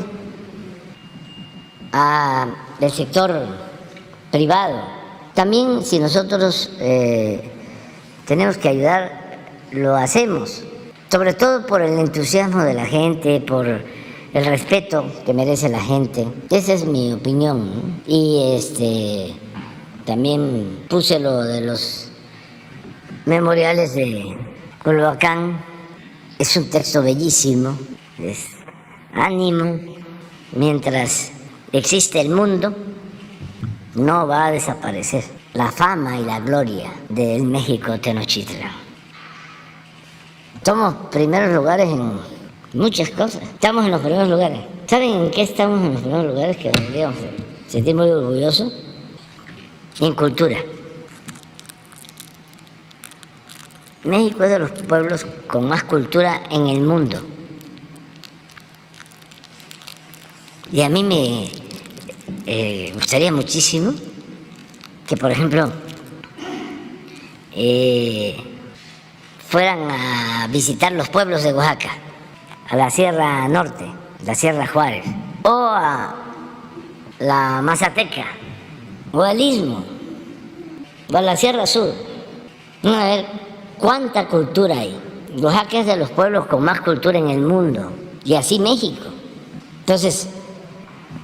al sector privado. También, si nosotros tenemos que ayudar, lo hacemos, sobre todo por el entusiasmo de la gente, por el respeto que merece la gente. Esa es mi opinión, ¿no? Y también puse lo de los memoriales de Culhuacán. Es un texto bellísimo. Es ánimo. Mientras existe el mundo, no va a desaparecer la fama y la gloria del México Tenochtitlan. Somos primeros lugares en muchas cosas. Estamos en los primeros lugares. ¿Saben en qué estamos en los primeros lugares que deberíamos sentir muy orgullosos? En cultura. México es de los pueblos con más cultura en el mundo. Y a mí me gustaría muchísimo que, por ejemplo, fueran a visitar los pueblos de Oaxaca, a la Sierra Norte, la Sierra Juárez, o a la Mazateca, o al Istmo, o a la Sierra Sur. Van a ver cuánta cultura hay. Oaxaca es de los pueblos con más cultura en el mundo, y así México. Entonces,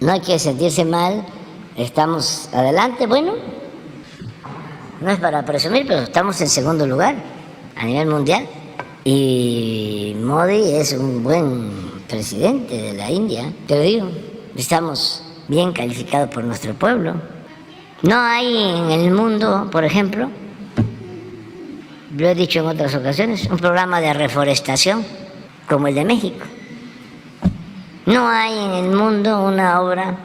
no hay que sentirse mal, estamos adelante. Bueno, no es para presumir, pero estamos en segundo lugar a nivel mundial. Y Modi es un buen presidente de la India, pero digo, estamos bien calificados por nuestro pueblo. No hay en el mundo, por ejemplo, lo he dicho en otras ocasiones, un programa de reforestación como el de México. No hay en el mundo una obra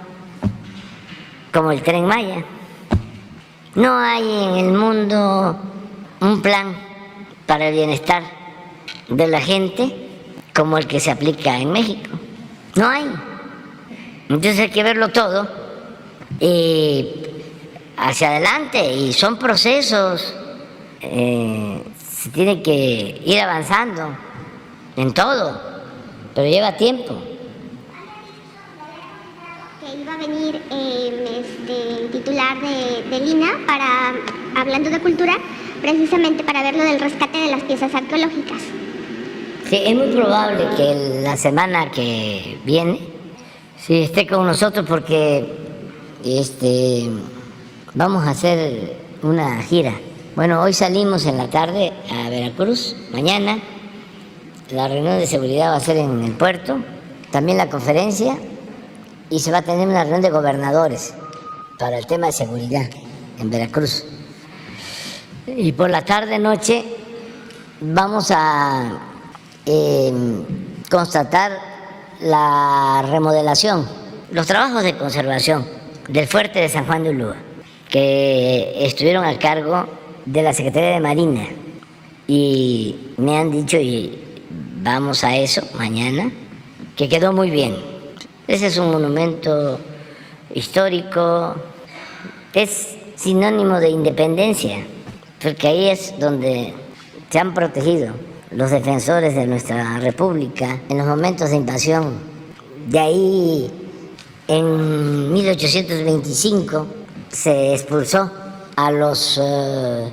como el Tren Maya. No hay en el mundo un plan para el bienestar de la gente como el que se aplica en México. No hay. Entonces hay que verlo todo hacia adelante, y son procesos. Se tiene que ir avanzando en todo, pero lleva tiempo. Que iba a venir el titular del INA hablando de cultura, precisamente para ver lo del rescate de las piezas arqueológicas. Sí, es muy probable que la semana que viene sí esté con nosotros, porque vamos a hacer una gira. Bueno, hoy salimos en la tarde a Veracruz, mañana la reunión de seguridad va a ser en el puerto, también la conferencia, y se va a tener una reunión de gobernadores para el tema de seguridad en Veracruz. Y por la tarde-noche vamos a constatar la remodelación, los trabajos de conservación del fuerte de San Juan de Ulúa, que estuvieron a cargo de la Secretaría de Marina, y me han dicho, y vamos a eso mañana, que quedó muy bien. Ese es un monumento histórico, es sinónimo de independencia, porque ahí es donde se han protegido los defensores de nuestra república en los momentos de invasión. De ahí, en 1825, se expulsó a los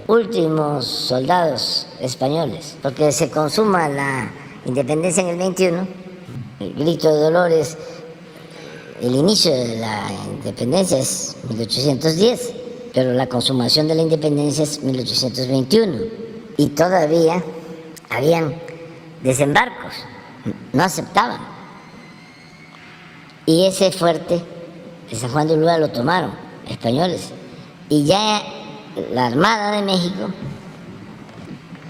últimos soldados españoles, porque se consuma la independencia en el 21, el grito de Dolores, el inicio de la independencia es 1810, pero la consumación de la independencia es 1821, y todavía habían desembarcos, no aceptaban, y ese fuerte de San Juan de Ulúa lo tomaron españoles, y ya la Armada de México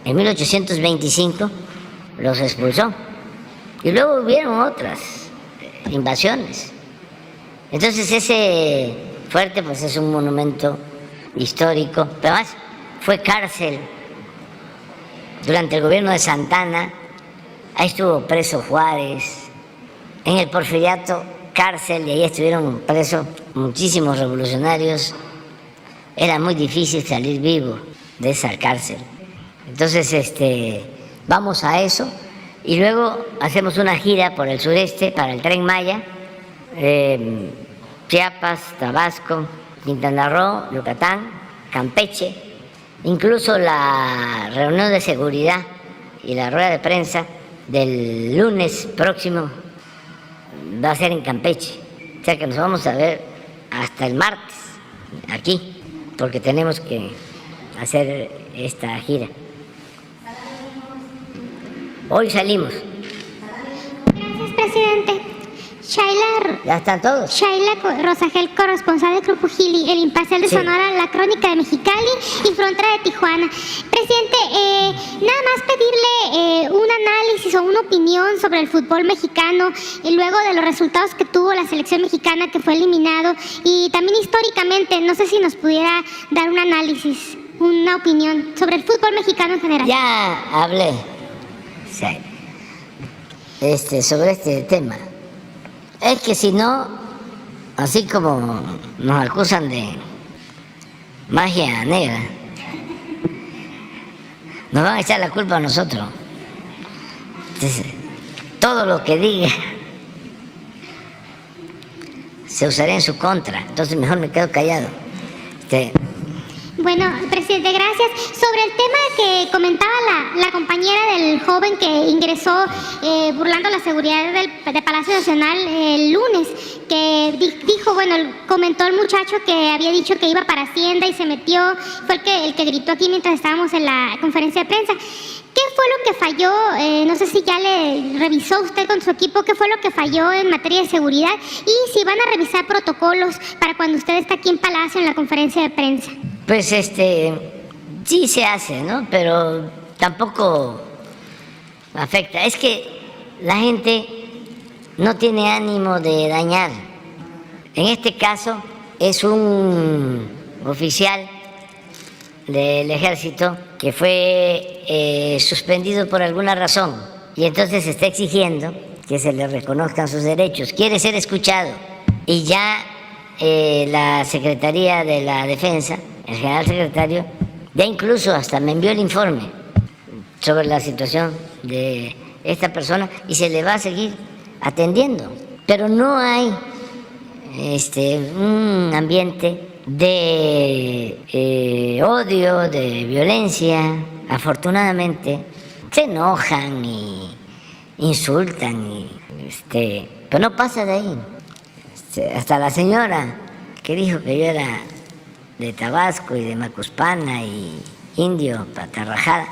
en 1825 los expulsó, y luego hubieron otras invasiones. Entonces ese fuerte pues es un monumento histórico, pero además fue cárcel durante el gobierno de Santana. Ahí estuvo preso Juárez, en el Porfiriato cárcel, y ahí estuvieron presos muchísimos revolucionarios. Era muy difícil salir vivo de esa cárcel. Entonces vamos a eso, y luego hacemos una gira por el sureste para el Tren Maya, Chiapas, Tabasco, Quintana Roo, Yucatán, Campeche. Incluso la reunión de seguridad y la rueda de prensa del lunes próximo va a ser en Campeche. O sea que nos vamos a ver hasta el martes aquí, porque tenemos que hacer esta gira. Hoy salimos. Gracias, presidente. ¿Ya están todos? Shaila Rosagel, corresponsal del Grupo Gili, El Imparcial de Sonora, La Crónica de Mexicali y Frontera de Tijuana. Presidente, nada más pedirle un análisis o una opinión sobre el fútbol mexicano y luego de los resultados que tuvo la selección mexicana, que fue eliminado, y también históricamente, no sé si nos pudiera dar un análisis. una opinión sobre el fútbol mexicano en general. Ya hablé, sí, sobre este tema. Es que si no, así como nos acusan de magia negra, nos van a echar la culpa a nosotros. Entonces, todo lo que diga se usará en su contra. Entonces mejor me quedo callado. Bueno, presidente, gracias. Sobre el tema que comentaba la compañera del joven que ingresó burlando la seguridad de Palacio Nacional el lunes, que dijo, bueno, comentó el muchacho que había dicho que iba para Hacienda y se metió, fue el que gritó aquí mientras estábamos en la conferencia de prensa. ¿Qué fue lo que falló? No sé si ya le revisó usted con su equipo qué fue lo que falló en materia de seguridad y si van a revisar protocolos para cuando usted está aquí en Palacio en la conferencia de prensa. Pues sí se hace, ¿no? Pero tampoco afecta. Es que la gente no tiene ánimo de dañar. En este caso es un oficial del ejército que fue suspendido por alguna razón y entonces está exigiendo que se le reconozcan sus derechos. Quiere ser escuchado y ya la Secretaría de la Defensa, el general secretario, ya incluso hasta me envió el informe sobre la situación de esta persona y se le va a seguir atendiendo. Pero no hay un ambiente de odio, de violencia. Afortunadamente se enojan y insultan, pero no pasa de ahí. Hasta la señora que dijo que yo era de Tabasco y de Macuspana y indio, Patarrajada,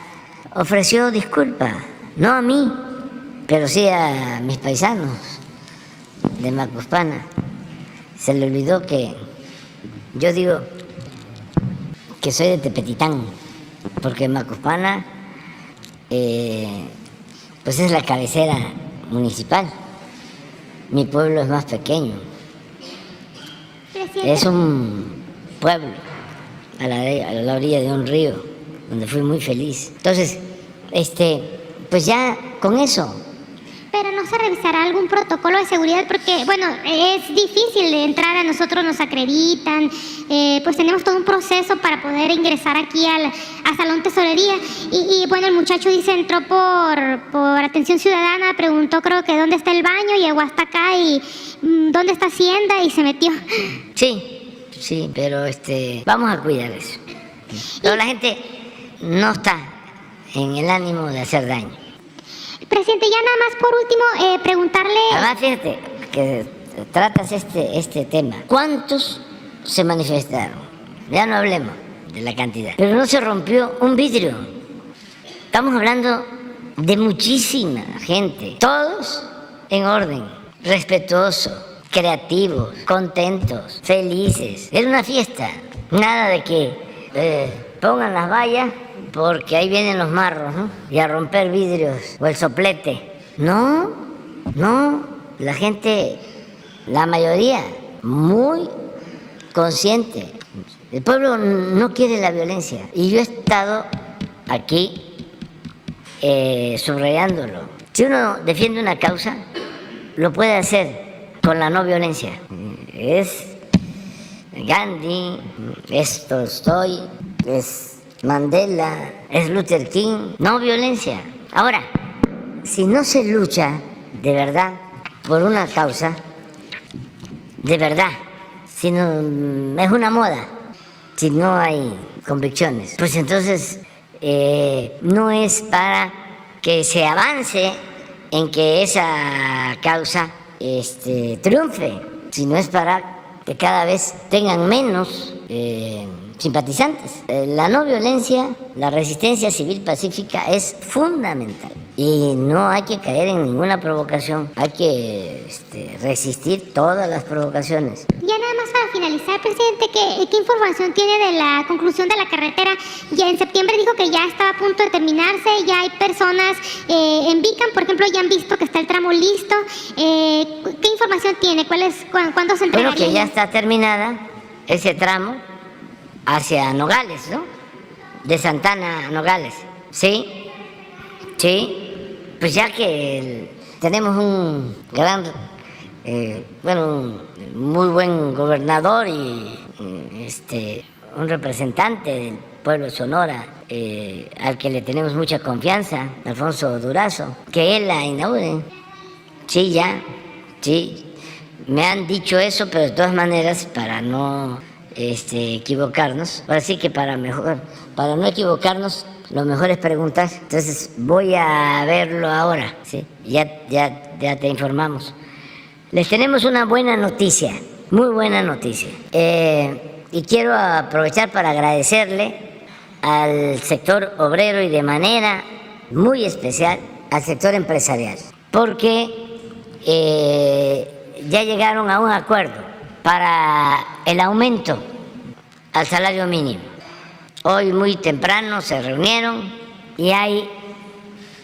ofreció disculpa, no a mí, pero sí a mis paisanos de Macuspana. Se le olvidó que yo digo que soy de Tepetitán, porque Macuspana pues es la cabecera municipal. Mi pueblo es más pequeño. Es un pueblo a la orilla de un río, donde fui muy feliz. Entonces, pues ya con eso. Pero no se revisará algún protocolo de seguridad porque, bueno, es difícil de entrar, a nosotros nos acreditan, pues tenemos todo un proceso para poder ingresar aquí al Salón Tesorería. Y bueno, el muchacho dice, entró por atención ciudadana, preguntó creo que dónde está el baño, llegó hasta acá y dónde está Hacienda y se metió. Sí, pero vamos a cuidar eso. Pero la gente no está en el ánimo de hacer daño. Presidente, ya nada más por último preguntarle... Además, fíjate que tratas este tema. ¿Cuántos se manifestaron? Ya no hablemos de la cantidad. Pero no se rompió un vidrio. Estamos hablando de muchísima gente. Todos en orden, respetuoso, creativos, contentos, felices. Era una fiesta. Nada de que pongan las vallas porque ahí vienen los marros, ¿no? Y a romper vidrios o el soplete. No, la gente, la mayoría, muy consciente. El pueblo no quiere la violencia. Y yo he estado aquí subrayándolo. Si uno defiende una causa, lo puede hacer con la no violencia. Es Gandhi, es Tolstoy, es Mandela, es Luther King, no violencia. Ahora, si no se lucha de verdad por una causa, de verdad, si no es una moda, si no hay convicciones, pues entonces no es para que se avance en que esa causa triunfe, sino es para que cada vez tengan menos simpatizantes. La no violencia, la resistencia civil pacífica es fundamental y no hay que caer en ninguna provocación, hay que resistir todas las provocaciones. Ya nada más para finalizar, presidente, ¿qué información tiene de la conclusión de la carretera? Ya en septiembre dijo que ya estaba a punto de terminarse, ya hay personas en Vicam, por ejemplo, ya han visto que está el tramo listo. ¿Qué información tiene? ¿Cuándo se entregaría? Bueno, que ya está terminada ese tramo hacia Nogales, ¿no? de Santana a Nogales. ¿Sí? Sí. Pues ya que tenemos un gran, un muy buen gobernador y un representante del pueblo de Sonora, al que le tenemos mucha confianza, Alfonso Durazo, que él la inaugure. Sí, ya, sí. Me han dicho eso, pero de todas maneras, para no equivocarnos, ahora sí que para no equivocarnos, lo mejor es preguntar. Entonces voy a verlo ahora, ¿sí? Ya te informamos. Les tenemos una buena noticia, muy buena noticia. Y quiero aprovechar para agradecerle al sector obrero y de manera muy especial al sector empresarial, porque ya llegaron a un acuerdo para el aumento al salario mínimo. Hoy muy temprano se reunieron y hay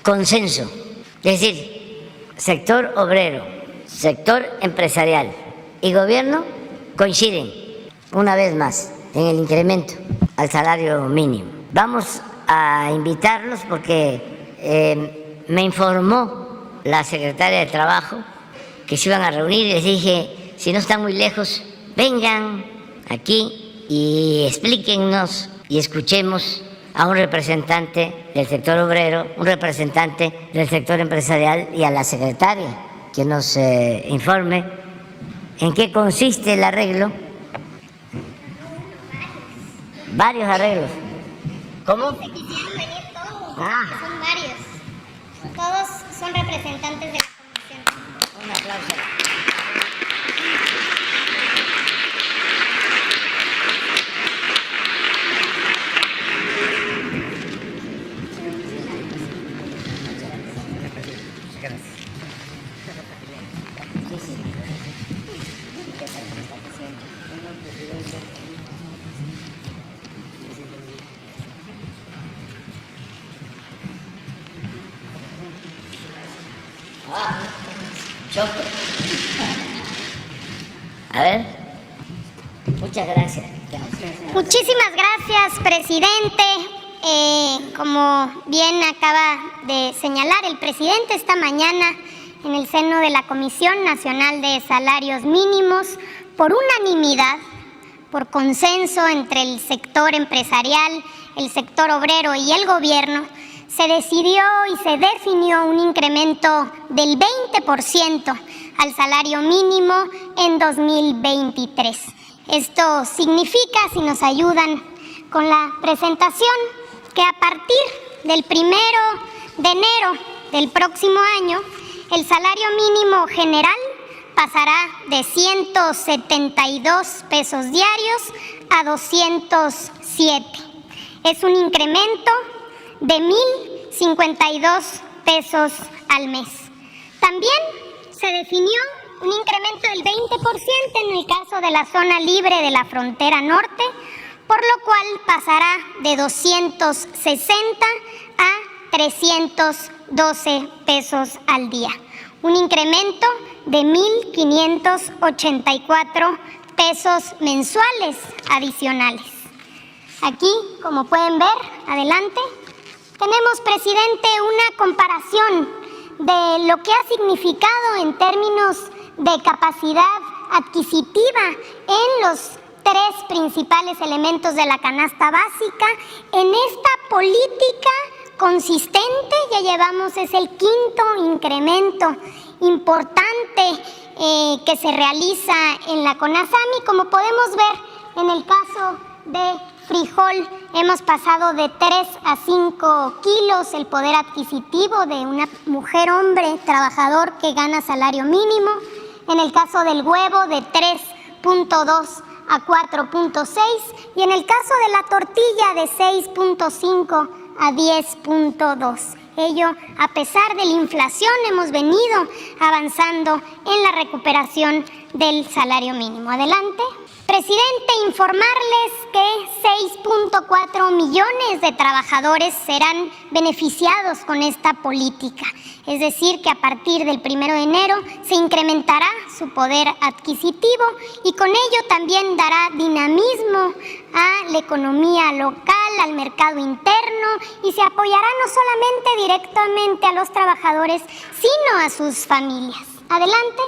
consenso. Es decir, sector obrero, sector empresarial y gobierno coinciden una vez más en el incremento al salario mínimo. Vamos a invitarlos porque me informó la secretaria de Trabajo que se iban a reunir y les dije, si no están muy lejos, vengan aquí y explíquennos y escuchemos a un representante del sector obrero, un representante del sector empresarial y a la secretaria que nos informe en qué consiste el arreglo. Varios arreglos. ¿Cómo? Se quisieron venir todos, son varios. Todos son representantes de la comisión. Un aplauso. A ver, muchas gracias. Muchísimas gracias, presidente. Como bien acaba de señalar el presidente, esta mañana en el seno de la Comisión Nacional de Salarios Mínimos, por unanimidad, por consenso entre el sector empresarial, el sector obrero y el gobierno, se decidió y se definió un incremento del 20% al salario mínimo en 2023. Esto significa, si nos ayudan con la presentación, que a partir del 1 de enero del próximo año, el salario mínimo general pasará de 172 pesos diarios a 207. Es un incremento de 1,052 pesos al mes. También se definió un incremento del 20% en el caso de la zona libre de la frontera norte, por lo cual pasará de 260 a 312 pesos al día. Un incremento de 1,584 pesos mensuales adicionales. Aquí, como pueden ver, adelante, tenemos, presidente, una comparación de lo que ha significado en términos de capacidad adquisitiva en los tres principales elementos de la canasta básica. En esta política consistente ya llevamos, es el quinto incremento importante que se realiza en la CONASAMI. Como podemos ver, en el caso de frijol hemos pasado de 3 a 5 kilos el poder adquisitivo de una mujer, hombre, trabajador que gana salario mínimo. En el caso del huevo, de 3.2 a 4.6, y en el caso de la tortilla, de 6.5 a 10.2. Ello, a pesar de la inflación, hemos venido avanzando en la recuperación del salario mínimo. Adelante. Presidente, informarles que 6.4 millones de trabajadores serán beneficiados con esta política. Es decir, que a partir del 1 de enero se incrementará su poder adquisitivo y con ello también dará dinamismo a la economía local, al mercado interno y se apoyará no solamente directamente a los trabajadores, sino a sus familias. Adelante.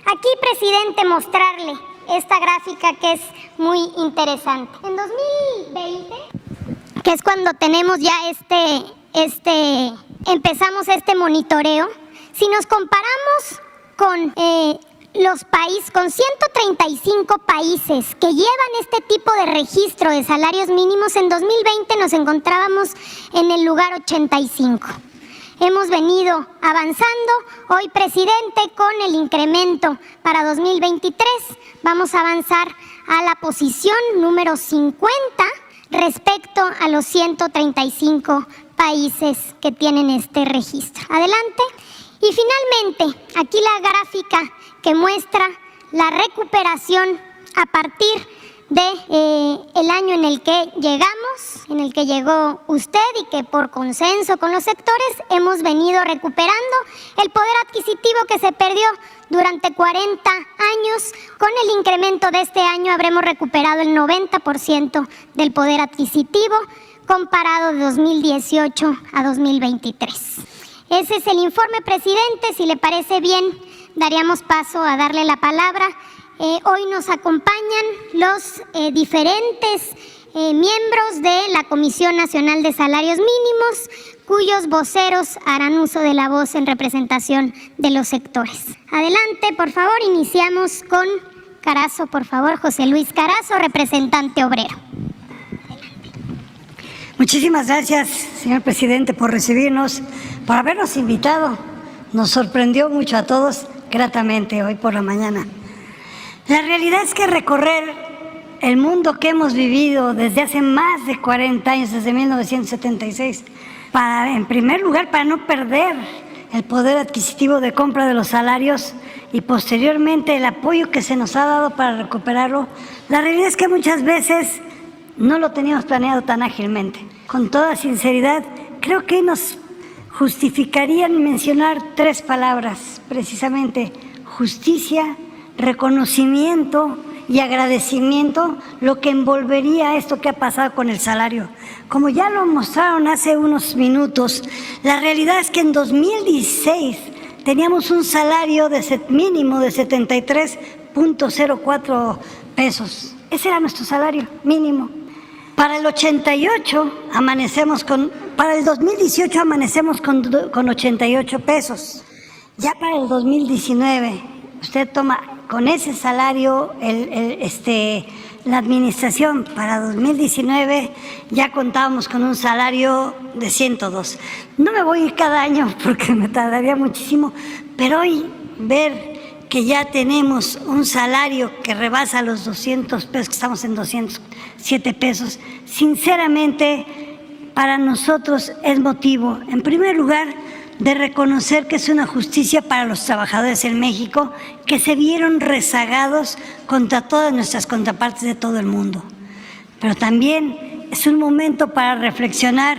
Aquí, presidente, mostrarle esta gráfica que es muy interesante. En 2020, que es cuando tenemos ya empezamos este monitoreo, si nos comparamos con con 135 países que llevan este tipo de registro de salarios mínimos, en 2020 nos encontrábamos en el lugar 85. Hemos venido avanzando. Hoy, presidente, con el incremento para 2023, vamos a avanzar a la posición número 50 respecto a los 135 países que tienen este registro. Adelante. Y finalmente, aquí la gráfica que muestra la recuperación a partir de el año en el que llegamos, en el que llegó usted y que por consenso con los sectores hemos venido recuperando el poder adquisitivo que se perdió durante 40 años. Con el incremento de este año habremos recuperado el 90% del poder adquisitivo comparado de 2018 a 2023. Ese es el informe, presidente. Si le parece bien, daríamos paso a darle la palabra. Hoy nos acompañan los diferentes miembros de la Comisión Nacional de Salarios Mínimos, cuyos voceros harán uso de la voz en representación de los sectores. Adelante, por favor, iniciamos con Carazo, por favor, José Luis Carazo, representante obrero. Muchísimas gracias, señor presidente, por recibirnos, por habernos invitado. Nos sorprendió mucho a todos gratamente hoy por la mañana. La realidad es que recorrer el mundo que hemos vivido desde hace más de 40 años, desde 1976, en primer lugar, para no perder el poder adquisitivo de compra de los salarios y posteriormente el apoyo que se nos ha dado para recuperarlo, la realidad es que muchas veces no lo teníamos planeado tan ágilmente. Con toda sinceridad, creo que nos justificarían mencionar 3 palabras, precisamente: justicia, reconocimiento y agradecimiento, lo que envolvería esto que ha pasado con el salario. Como ya lo mostraron hace unos minutos, la realidad es que en 2016 teníamos un salario mínimo de 73.04 pesos. Ese era nuestro salario mínimo. Para el 88 para el 2018 amanecemos con 88 pesos. Ya para el 2019, usted toma con ese salario, la administración para 2019 ya contábamos con un salario de 102. No me voy a ir cada año porque me tardaría muchísimo, pero hoy ver que ya tenemos un salario que rebasa los 200 pesos, que estamos en 207 pesos, sinceramente para nosotros es motivo, en primer lugar, de reconocer que es una justicia para los trabajadores en México que se vieron rezagados contra todas nuestras contrapartes de todo el mundo. Pero también es un momento para reflexionar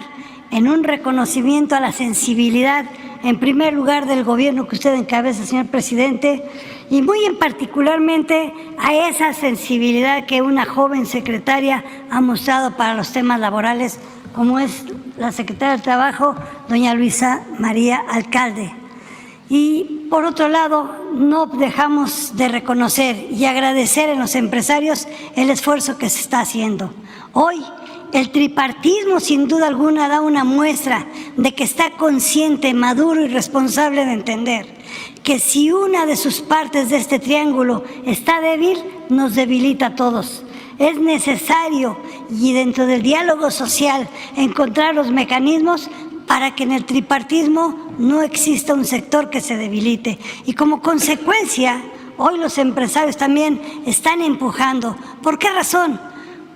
en un reconocimiento a la sensibilidad, en primer lugar, del gobierno que usted encabeza, señor presidente, y muy en particularmente a esa sensibilidad que una joven secretaria ha mostrado para los temas laborales, como es la secretaria del Trabajo, doña Luisa María Alcalde. Y por otro lado, no dejamos de reconocer y agradecer en los empresarios el esfuerzo que se está haciendo. Hoy, el tripartismo sin duda alguna da una muestra de que está consciente, maduro y responsable de entender que si una de sus partes de este triángulo está débil, nos debilita a todos. Es necesario, y dentro del diálogo social, encontrar los mecanismos para que en el tripartismo no exista un sector que se debilite. Y como consecuencia, hoy los empresarios también están empujando. ¿Por qué razón?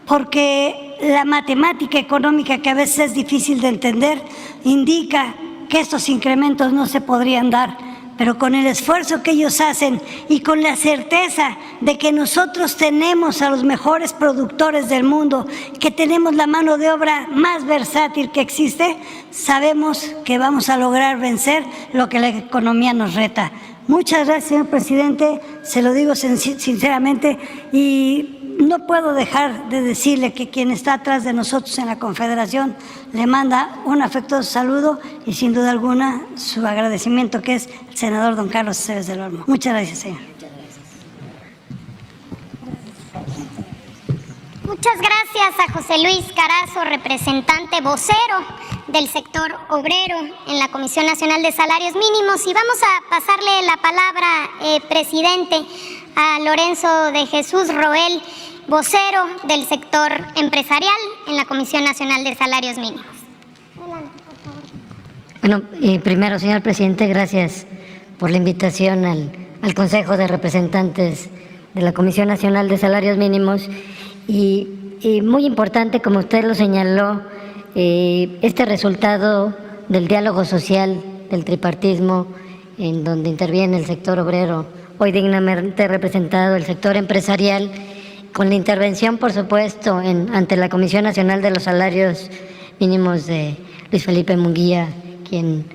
Porque la matemática económica, que a veces es difícil de entender, indica que estos incrementos no se podrían dar. Pero con el esfuerzo que ellos hacen y con la certeza de que nosotros tenemos a los mejores productores del mundo, que tenemos la mano de obra más versátil que existe, sabemos que vamos a lograr vencer lo que la economía nos reta. Muchas gracias, señor presidente, se lo digo sinceramente, y no puedo dejar de decirle que quien está atrás de nosotros en la Confederación le manda un afectuoso saludo y sin duda alguna su agradecimiento, que es el senador don Carlos Aceves del Olmo. Muchas gracias, señor. Muchas gracias a José Luis Carazo, representante vocero del sector obrero en la Comisión Nacional de Salarios Mínimos. Y vamos a pasarle la palabra, presidente, a Lorenzo de Jesús Roel, vocero del sector empresarial en la Comisión Nacional de Salarios Mínimos. Bueno, primero, señor presidente, gracias por la invitación al Consejo de Representantes de la Comisión Nacional de Salarios Mínimos. Y muy importante, como usted lo señaló, este resultado del diálogo social, del tripartismo, en donde interviene el sector obrero, hoy dignamente representado el sector empresarial, con la intervención, por supuesto, ante la Comisión Nacional de los Salarios Mínimos de Luis Felipe Munguía, quien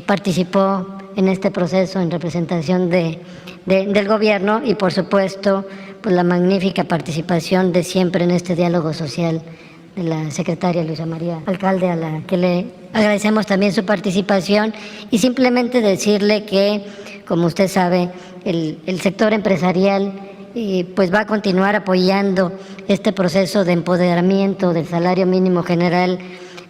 participó en este proceso en representación del gobierno, y por supuesto pues la magnífica participación de siempre en este diálogo social de la secretaria Luisa María Alcalde, a la que le agradecemos también su participación, y simplemente decirle que, como usted sabe, el sector empresarial pues va a continuar apoyando este proceso de empoderamiento del salario mínimo general,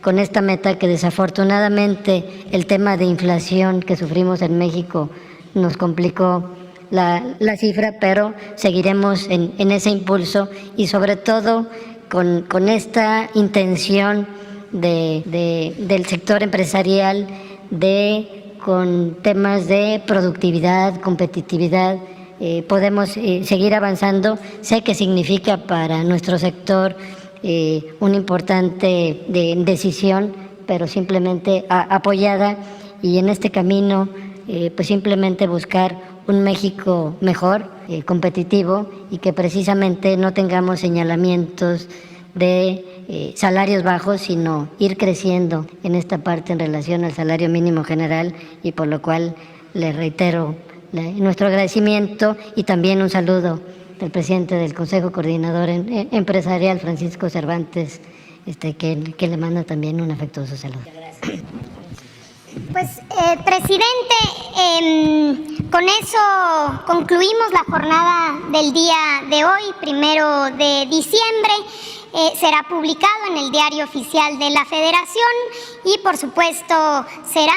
con esta meta que desafortunadamente el tema de inflación que sufrimos en México nos complicó la cifra, pero seguiremos en ese impulso, y sobre todo con esta intención del sector empresarial con temas de productividad, competitividad, podemos seguir avanzando. Sé que significa para nuestro sector una importante decisión, pero simplemente apoyada, y en este camino pues simplemente buscar un México mejor, competitivo, y que precisamente no tengamos señalamientos de salarios bajos, sino ir creciendo en esta parte en relación al salario mínimo general, y por lo cual le reitero nuestro agradecimiento y también un saludo del presidente del Consejo Coordinador Empresarial, Francisco Cervantes, que le manda también un afectuoso saludo. Pues, presidente, con eso concluimos la jornada del día de hoy, 1 de diciembre. Será publicado en el Diario Oficial de la Federación y, por supuesto, será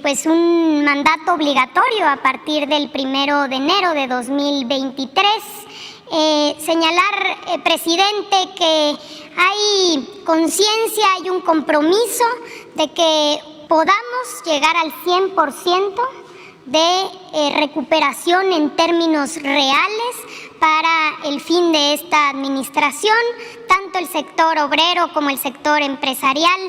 pues un mandato obligatorio a partir del 1 de enero de 2023. Señalar, presidente, que hay conciencia, hay un compromiso de que podamos llegar al 100% de recuperación en términos reales para el fin de esta administración. Tanto el sector obrero como el sector empresarial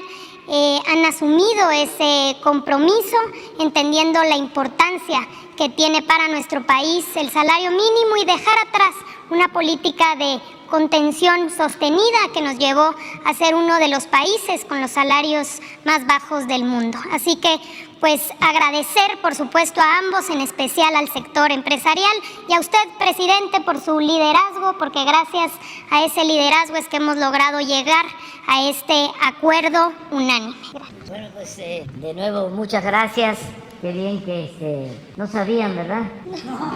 han asumido ese compromiso, entendiendo la importancia que tiene para nuestro país el salario mínimo y dejar atrás una política de contención sostenida que nos llevó a ser uno de los países con los salarios más bajos del mundo. Así que, pues, agradecer, por supuesto, a ambos, en especial al sector empresarial, y a usted, presidente, por su liderazgo, porque gracias a ese liderazgo es que hemos logrado llegar a este acuerdo unánime. Gracias. Bueno, pues de nuevo, muchas gracias. Qué bien que no sabían, ¿verdad? No.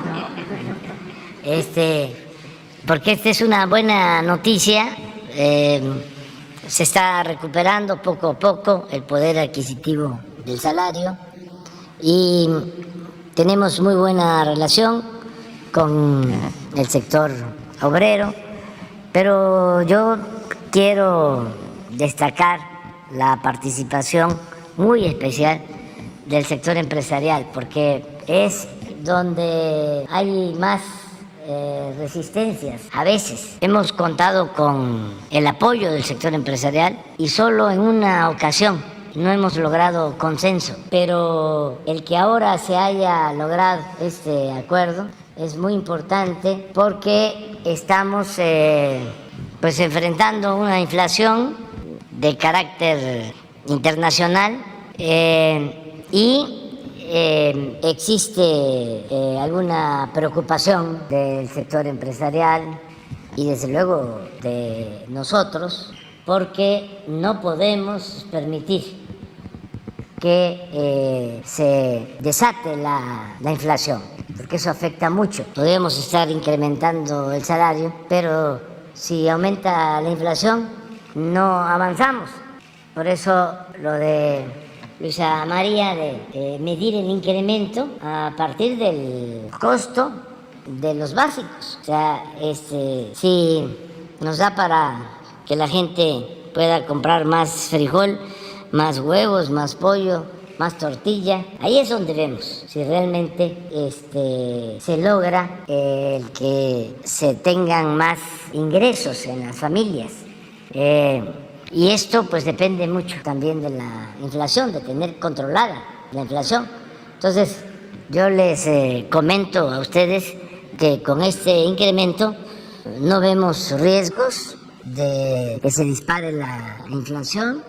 Porque esta es una buena noticia. Se está recuperando poco a poco el poder adquisitivo del salario y tenemos muy buena relación con el sector obrero, pero yo quiero destacar la participación muy especial del sector empresarial, porque es donde hay más resistencias. A veces hemos contado con el apoyo del sector empresarial y solo en una ocasión no hemos logrado consenso, pero el que ahora se haya logrado este acuerdo es muy importante porque estamos pues enfrentando una inflación de carácter internacional y existe alguna preocupación del sector empresarial y desde luego de nosotros, porque no podemos permitir que se desate la inflación, porque eso afecta mucho. Podemos estar incrementando el salario, pero si aumenta la inflación, no avanzamos. Por eso lo de Luisa María de medir el incremento a partir del costo de los básicos. O sea, si nos da para que la gente pueda comprar más frijol, más huevos, más pollo, más tortilla. Ahí es donde vemos si realmente se logra el que se tengan más ingresos en las familias. Y esto pues depende mucho también de la inflación, de tener controlada la inflación. Entonces yo les comento a ustedes que con este incremento no vemos riesgos de que se dispare la inflación.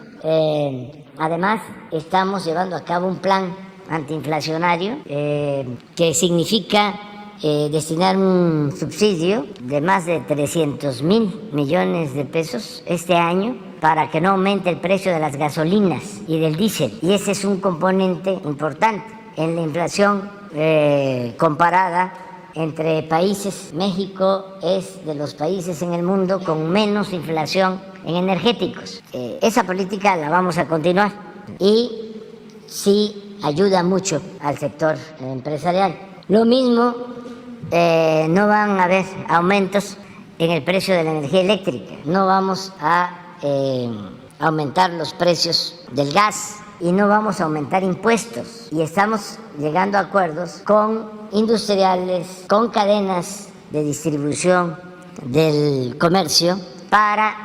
Además, estamos llevando a cabo un plan antiinflacionario que significa destinar un subsidio de más de 300,000 millones de pesos este año para que no aumente el precio de las gasolinas y del diésel. Y ese es un componente importante en la inflación comparada entre países. México es de los países en el mundo con menos inflación en energéticos. Esa política la vamos a continuar y sí ayuda mucho al sector empresarial. Lo mismo, no van a haber aumentos en el precio de la energía eléctrica, no vamos a aumentar los precios del gas y no vamos a aumentar impuestos. Y estamos llegando a acuerdos con industriales, con cadenas de distribución del comercio para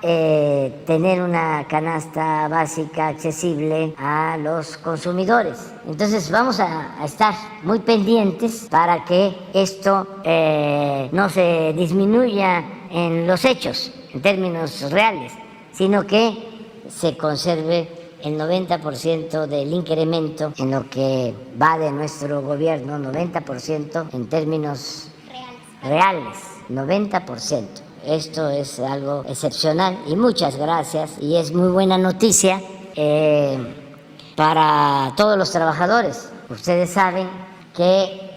tener una canasta básica accesible a los consumidores. Entonces vamos a estar muy pendientes para que esto no se disminuya en los hechos, en términos reales, sino que se conserve el 90% del incremento en lo que va de nuestro gobierno, 90% en términos reales, 90%. Esto es algo excepcional y muchas gracias, y es muy buena noticia para todos los trabajadores. Ustedes saben que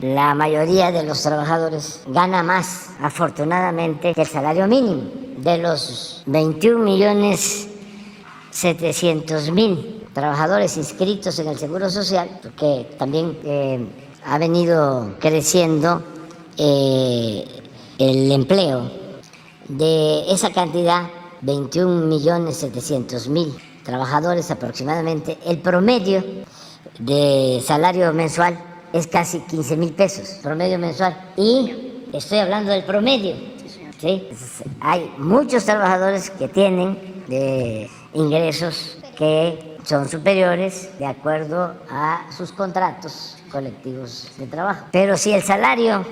la mayoría de los trabajadores gana más, afortunadamente, que el salario mínimo. De los 21,700,000 trabajadores inscritos en el Seguro Social, porque también ha venido creciendo el empleo, de esa cantidad, 21,700,000 trabajadores aproximadamente, el promedio de salario mensual es casi 15,000 pesos, promedio mensual. Y estoy hablando del promedio, ¿sí? Hay muchos trabajadores que tienen ingresos que son superiores de acuerdo a sus contratos colectivos de trabajo. Pero si el salario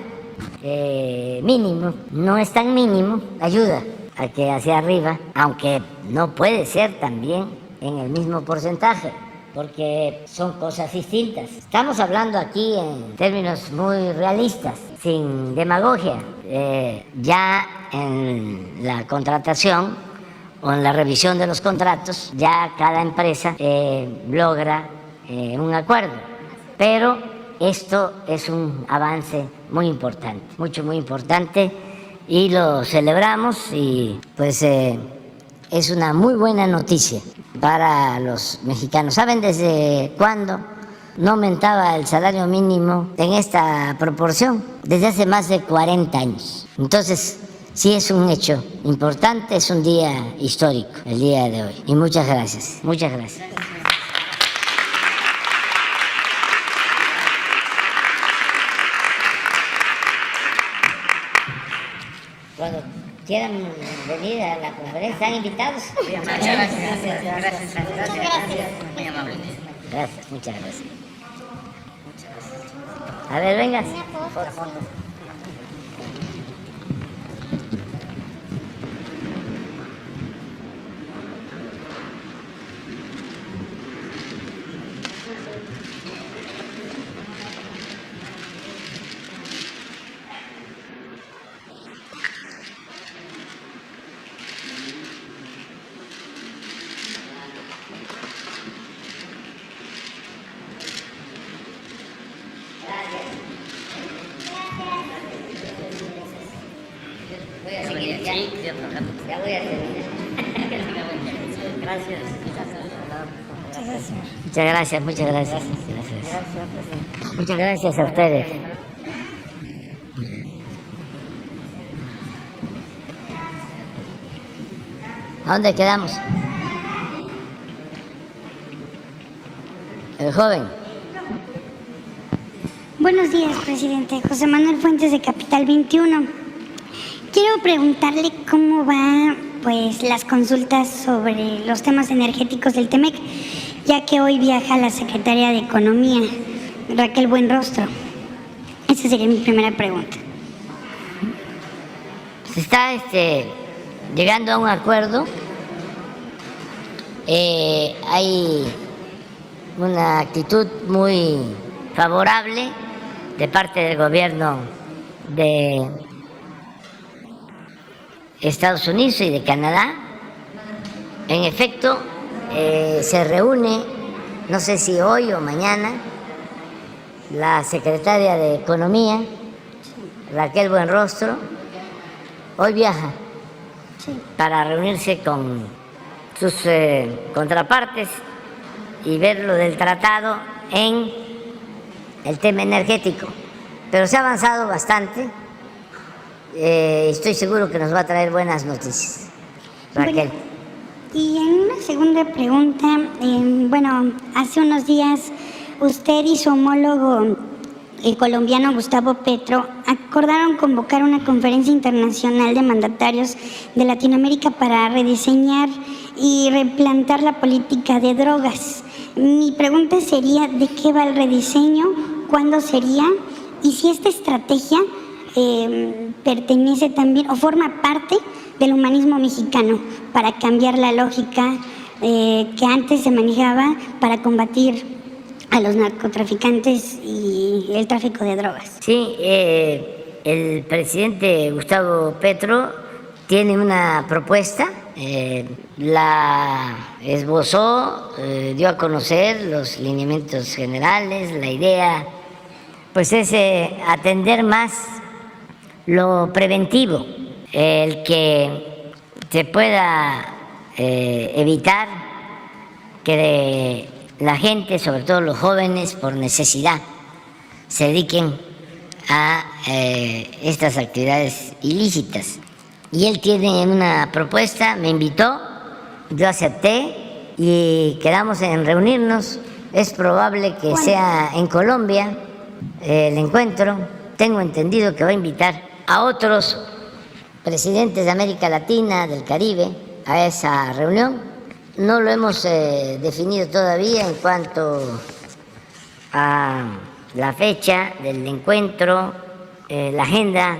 mínimo no es tan mínimo, ayuda a que hacia arriba, aunque no puede ser también en el mismo porcentaje, porque son cosas distintas. Estamos hablando aquí en términos muy realistas, sin demagogia. Ya en la contratación o en la revisión de los contratos, ya cada empresa logra un acuerdo, pero esto es un avance muy importante, muy importante, y lo celebramos, y pues es una muy buena noticia para los mexicanos. ¿Saben desde cuándo no aumentaba el salario mínimo en esta proporción? Desde hace más de 40 años. Entonces, sí es un hecho importante, es un día histórico el día de hoy. Y muchas gracias, muchas gracias. Cuando quieran venir a la conferencia, están invitados. Muchas gracias. Muy amable. Gracias, muchas gracias. A ver, vengas. Voy a seguir ya. Sí, ya voy a seguir. Gracias. Muchas gracias, muchas gracias. Muchas gracias a ustedes. ¿A dónde quedamos? El joven. Buenos días, presidente. José Manuel Fuentes de Capital 21. Quiero preguntarle cómo va, pues, las consultas sobre los temas energéticos del TEMEC, ya que hoy viaja la secretaria de Economía, Raquel Buenrostro. Esa sería mi primera pregunta. Se está llegando a un acuerdo. Hay una actitud muy favorable de parte del gobierno de Estados Unidos y de Canadá. En efecto, se reúne, no sé si hoy o mañana, la secretaria de Economía, Raquel Buenrostro. Hoy viaja para reunirse con sus contrapartes y ver lo del tratado en el tema energético. Pero se ha avanzado bastante. Estoy seguro que nos va a traer buenas noticias, Raquel. Y en una segunda pregunta, bueno, hace unos días usted y su homólogo colombiano Gustavo Petro acordaron convocar una conferencia internacional de mandatarios de Latinoamérica para rediseñar y replantear la política de drogas. Mi pregunta sería, ¿de qué va el rediseño? ¿Cuándo sería? Y si esta estrategia pertenece también o forma parte del humanismo mexicano para cambiar la lógica que antes se manejaba para combatir a los narcotraficantes y el tráfico de drogas. Sí, el presidente Gustavo Petro tiene una propuesta, la esbozó, dio a conocer los lineamientos generales. La idea pues es atender más lo preventivo, el que se pueda evitar que la gente, sobre todo los jóvenes, por necesidad, se dediquen a estas actividades ilícitas. Y él tiene una propuesta, me invitó, yo acepté y quedamos en reunirnos. Es probable que sea en Colombia el encuentro. Tengo entendido que va a invitar a otros presidentes de América Latina, del Caribe, a esa reunión. No lo hemos definido todavía en cuanto a la fecha del encuentro, la agenda,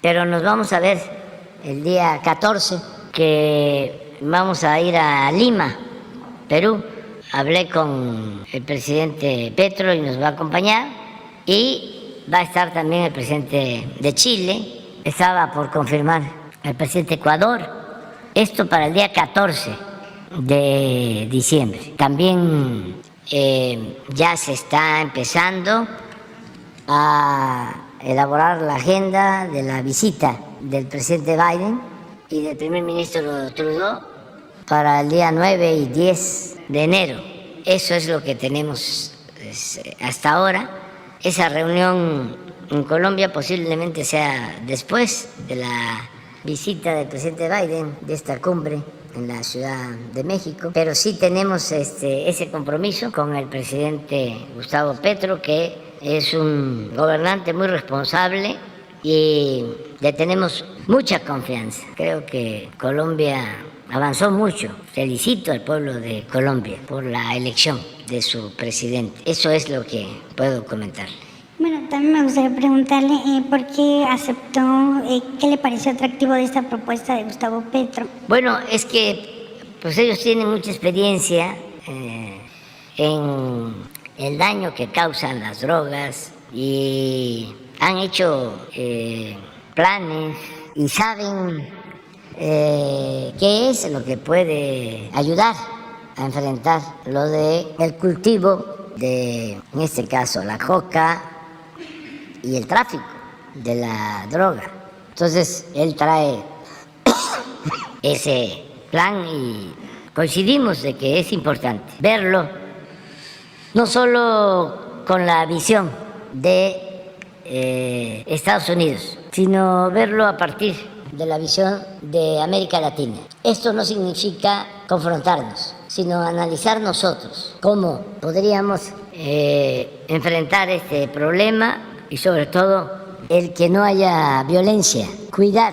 pero nos vamos a ver el día 14, que vamos a ir a Lima, Perú. Hablé con el presidente Petro y nos va a acompañar, y va a estar también el presidente de Chile. Estaba por confirmar el presidente de Ecuador. Esto para el día 14 de diciembre. También ya se está empezando a elaborar la agenda de la visita del presidente Biden y del primer ministro Trudeau para el día 9 y 10 de enero. Eso es lo que tenemos hasta ahora. Esa reunión en Colombia posiblemente sea después de la visita del presidente Biden, de esta cumbre en la Ciudad de México, pero sí tenemos ese compromiso con el presidente Gustavo Petro, que es un gobernante muy responsable y le tenemos mucha confianza. Creo que Colombia avanzó mucho. Felicito al pueblo de Colombia por la elección de su presidente. Eso es lo que puedo comentar. Bueno, también me gustaría preguntarle por qué aceptó, qué le pareció atractivo de esta propuesta de Gustavo Petro. Bueno, es que pues ellos tienen mucha experiencia en el daño que causan las drogas y han hecho planes y saben qué es lo que puede ayudar a enfrentar lo de el cultivo de, en este caso, la coca y el tráfico de la droga. Entonces, él trae ese plan y coincidimos de que es importante verlo no solo con la visión de Estados Unidos, sino verlo a partir de la visión de América Latina. Esto no significa confrontarnos, sino analizar nosotros cómo podríamos enfrentar este problema y sobre todo el que no haya violencia, cuidar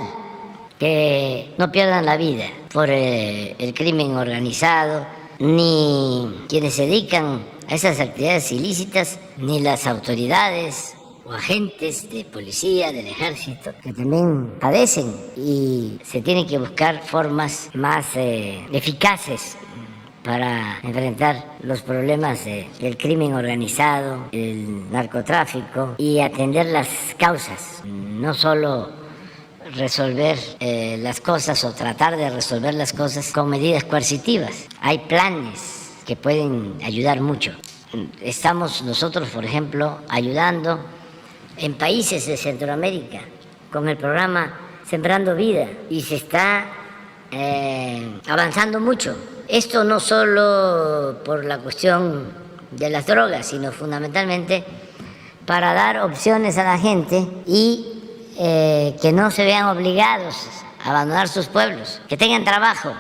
que no pierdan la vida por el crimen organizado, ni quienes se dedican a esas actividades ilícitas, ni las autoridades o agentes de policía, del ejército, que también padecen y se tienen que buscar formas más eficaces para enfrentar los problemas del crimen organizado, el narcotráfico y atender las causas, no solo resolver las cosas o tratar de resolver las cosas con medidas coercitivas. Hay planes que pueden ayudar mucho. Estamos nosotros, por ejemplo, ayudando en países de Centroamérica con el programa Sembrando Vida y se está avanzando mucho. Esto no solo por la cuestión de las drogas, sino fundamentalmente para dar opciones a la gente y que no se vean obligados a abandonar sus pueblos, que tengan trabajo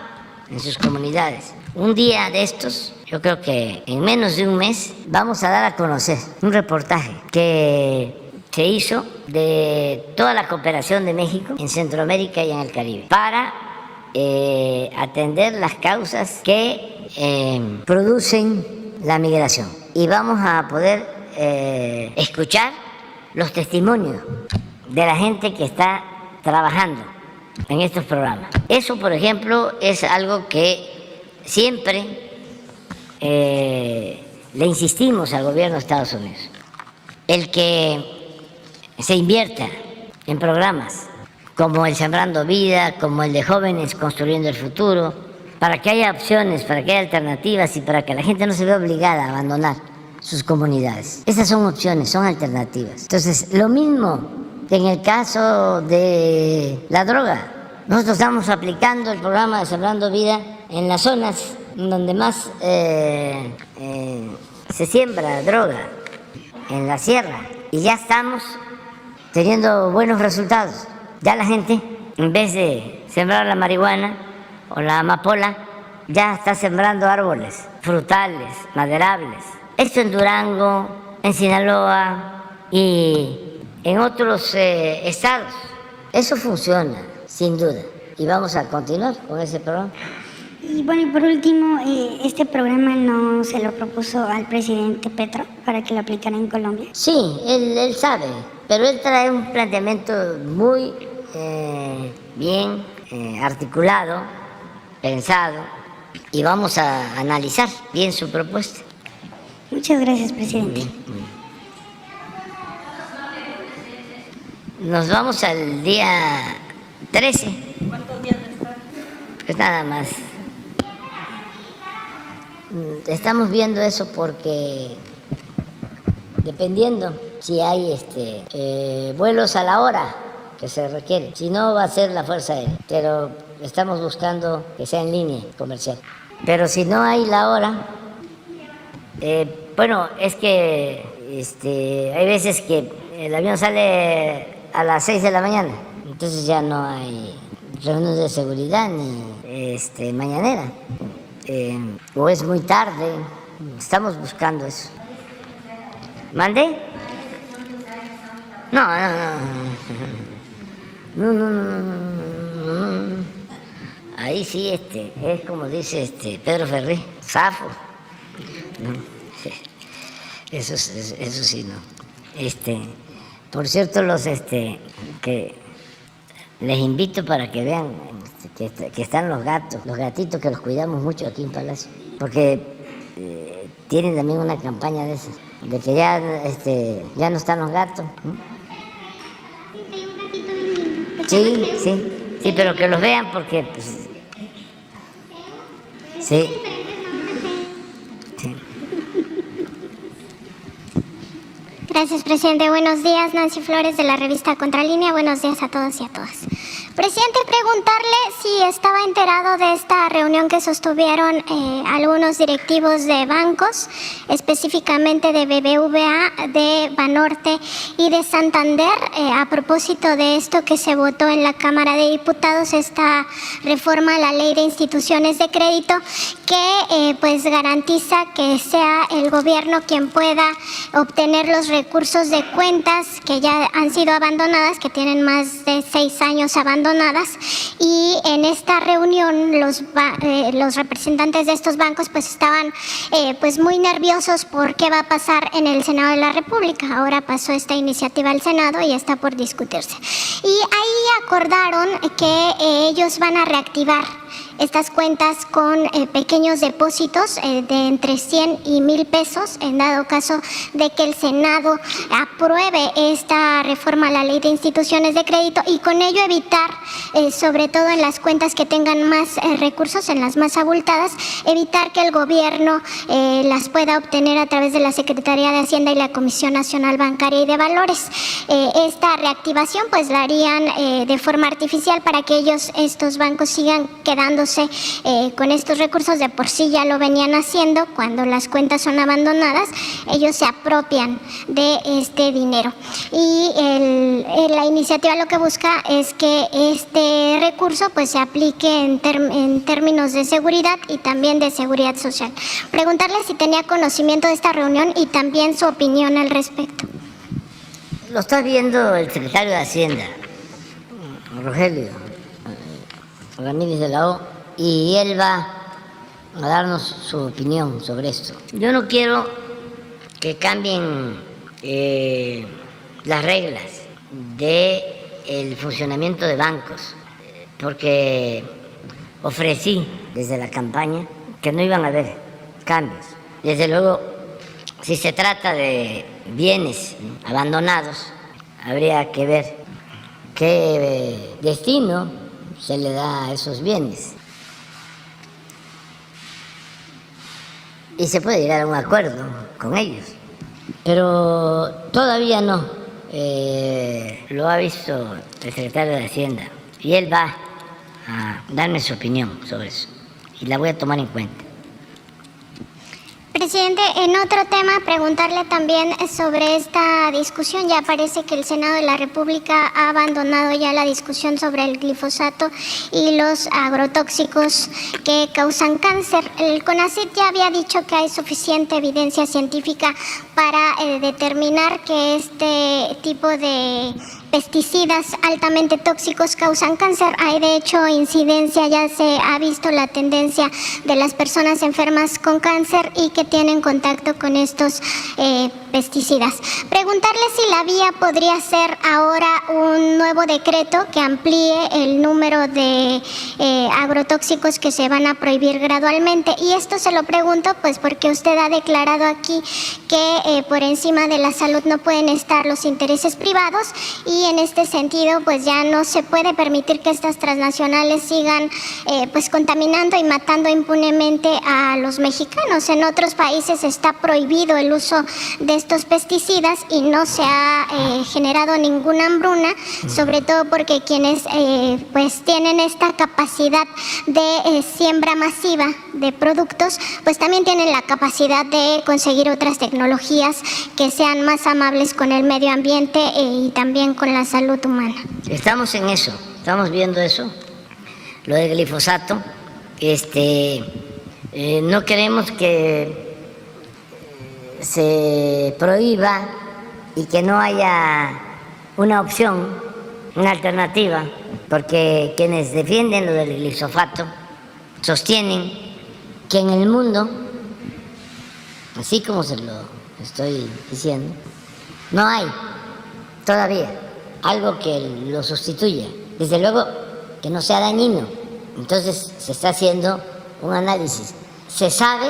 en sus comunidades. Un día de estos, yo creo que en menos de un mes, vamos a dar a conocer un reportaje que se hizo de toda la cooperación de México en Centroamérica y en el Caribe para atender las causas que producen la migración. Y vamos a poder escuchar los testimonios de la gente que está trabajando en estos programas. Eso, por ejemplo, es algo que siempre le insistimos al gobierno de Estados Unidos. El que se invierta en programas como el Sembrando Vida, como el de Jóvenes Construyendo el Futuro, para que haya opciones, para que haya alternativas y para que la gente no se vea obligada a abandonar sus comunidades. Esas son opciones, son alternativas. Entonces, lo mismo que en el caso de la droga. Nosotros estamos aplicando el programa de Sembrando Vida en las zonas donde más se siembra droga, en la sierra, y ya estamos teniendo buenos resultados. Ya la gente, en vez de sembrar la marihuana o la amapola, ya está sembrando árboles frutales, maderables. Esto en Durango, en Sinaloa y en otros estados. Eso funciona, sin duda, y vamos a continuar con ese programa. Y bueno, y por último, ¿este programa no se lo propuso al presidente Petro para que lo aplicara en Colombia? Sí, él sabe, pero él trae un planteamiento muy bien articulado, pensado, y vamos a analizar bien su propuesta. Muchas gracias, presidente. Nos vamos al día 13. ¿Cuántos días después? Pues nada más. Estamos viendo eso porque dependiendo si hay vuelos a la hora que se requiere, si no va a ser la Fuerza Aérea, pero estamos buscando que sea en línea comercial. Pero si no hay la hora, bueno, es que hay veces que el avión sale a las 6 de la mañana, entonces ya no hay reuniones de seguridad ni mañanera, o es muy tarde. Estamos buscando eso. ¿Mande? No. Ahí sí, es como dice Pedro Ferri, zafo. No, eso sí no. Por cierto, los que les invito para que vean que están los gatos, los gatitos que los cuidamos mucho aquí en Palacio, porque tienen también una campaña de esas, de que ya no están los gatos. Sí, pero que los vean porque pues, sí. Gracias, presidente. Buenos días, Nancy Flores de la revista Contralínea. Buenos días a todos y a todas. Presidente, preguntarle si estaba enterado de esta reunión que sostuvieron algunos directivos de bancos, específicamente de BBVA, de Banorte y de Santander, a propósito de esto que se votó en la Cámara de Diputados, esta reforma a la Ley de Instituciones de Crédito, que pues garantiza que sea el gobierno quien pueda obtener los recursos de cuentas que ya han sido abandonadas, que tienen más de 6 años abandonadas, y en esta reunión los representantes de estos bancos pues estaban pues muy nerviosos por qué va a pasar en el Senado de la República. Ahora pasó esta iniciativa al Senado y está por discutirse. Y ahí acordaron que ellos van a reactivar estas cuentas con pequeños depósitos de entre 100 y 1,000 pesos, en dado caso de que el Senado apruebe esta reforma a la Ley de Instituciones de Crédito, y con ello evitar, sobre todo en las cuentas que tengan más recursos, en las más abultadas, evitar que el gobierno las pueda obtener a través de la Secretaría de Hacienda y la Comisión Nacional Bancaria y de Valores. Esta reactivación pues la harían de forma artificial para que estos bancos sigan quedándose con estos recursos. De por sí ya lo venían haciendo. Cuando las cuentas son abandonadas, ellos se apropian de este dinero, y la iniciativa lo que busca es que este recurso pues se aplique en términos de seguridad y también de seguridad social. Preguntarle si tenía conocimiento de esta reunión y también su opinión al respecto. Lo está viendo el secretario de Hacienda, Rogelio Ramírez de la O, y él va a darnos su opinión sobre esto. Yo no quiero que cambien las reglas del funcionamiento de bancos, porque ofrecí desde la campaña que no iban a haber cambios. Desde luego, si se trata de bienes abandonados, habría que ver qué destino se le da a esos bienes. Y se puede llegar a un acuerdo con ellos, pero todavía no. Lo ha visto el secretario de Hacienda y él va a darme su opinión sobre eso y la voy a tomar en cuenta. Presidente, en otro tema, preguntarle también sobre esta discusión. Ya parece que el Senado de la República ha abandonado ya la discusión sobre el glifosato y los agrotóxicos que causan cáncer. El CONACYT ya había dicho que hay suficiente evidencia científica para determinar que este tipo de pesticidas altamente tóxicos causan cáncer. Hay de hecho incidencia, ya se ha visto la tendencia de las personas enfermas con cáncer y que tienen contacto con estos pesticidas. Preguntarle si la vía podría ser ahora un nuevo decreto que amplíe el número de agrotóxicos que se van a prohibir gradualmente. Y esto se lo pregunto pues porque usted ha declarado aquí que por encima de la salud no pueden estar los intereses privados, y en este sentido pues ya no se puede permitir que estas transnacionales sigan pues contaminando y matando impunemente a los mexicanos. En otros países está prohibido el uso de estos pesticidas y no se ha generado ninguna hambruna, sobre todo porque quienes pues tienen esta capacidad de siembra masiva de productos pues también tienen la capacidad de conseguir otras tecnologías que sean más amables con el medio ambiente y también con la salud humana. Estamos en eso, estamos viendo eso, lo del glifosato. No queremos que se prohíba y que no haya una opción, una alternativa, porque quienes defienden lo del glifosato sostienen que en el mundo, así como se lo estoy diciendo, no hay todavía algo que lo sustituya, desde luego que no sea dañino. Entonces se está haciendo un análisis. Se sabe,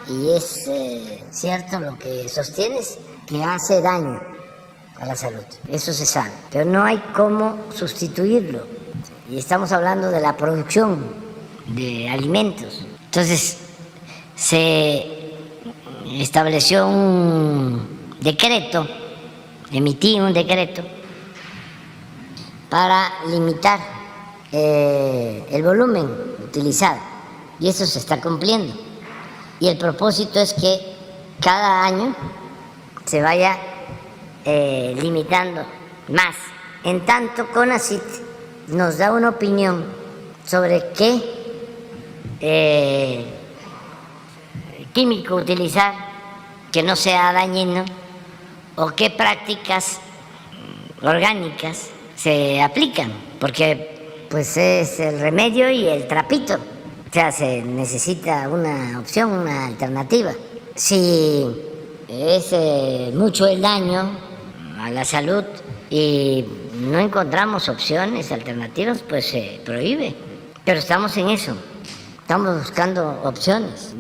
y es cierto lo que sostienes, que hace daño a la salud. Eso se sabe, pero no hay cómo sustituirlo. Y estamos hablando de la producción de alimentos. Entonces se estableció un decreto emití un decreto para limitar el volumen utilizado, y eso se está cumpliendo. Y el propósito es que cada año se vaya limitando más. En tanto, CONACYT nos da una opinión sobre qué químico utilizar que no sea dañino o qué prácticas orgánicas se aplican, porque pues es el remedio y el trapito. O sea, se necesita una opción, una alternativa. Si es mucho el daño a la salud y no encontramos opciones alternativas, pues se prohíbe. Pero estamos en eso, estamos buscando opciones,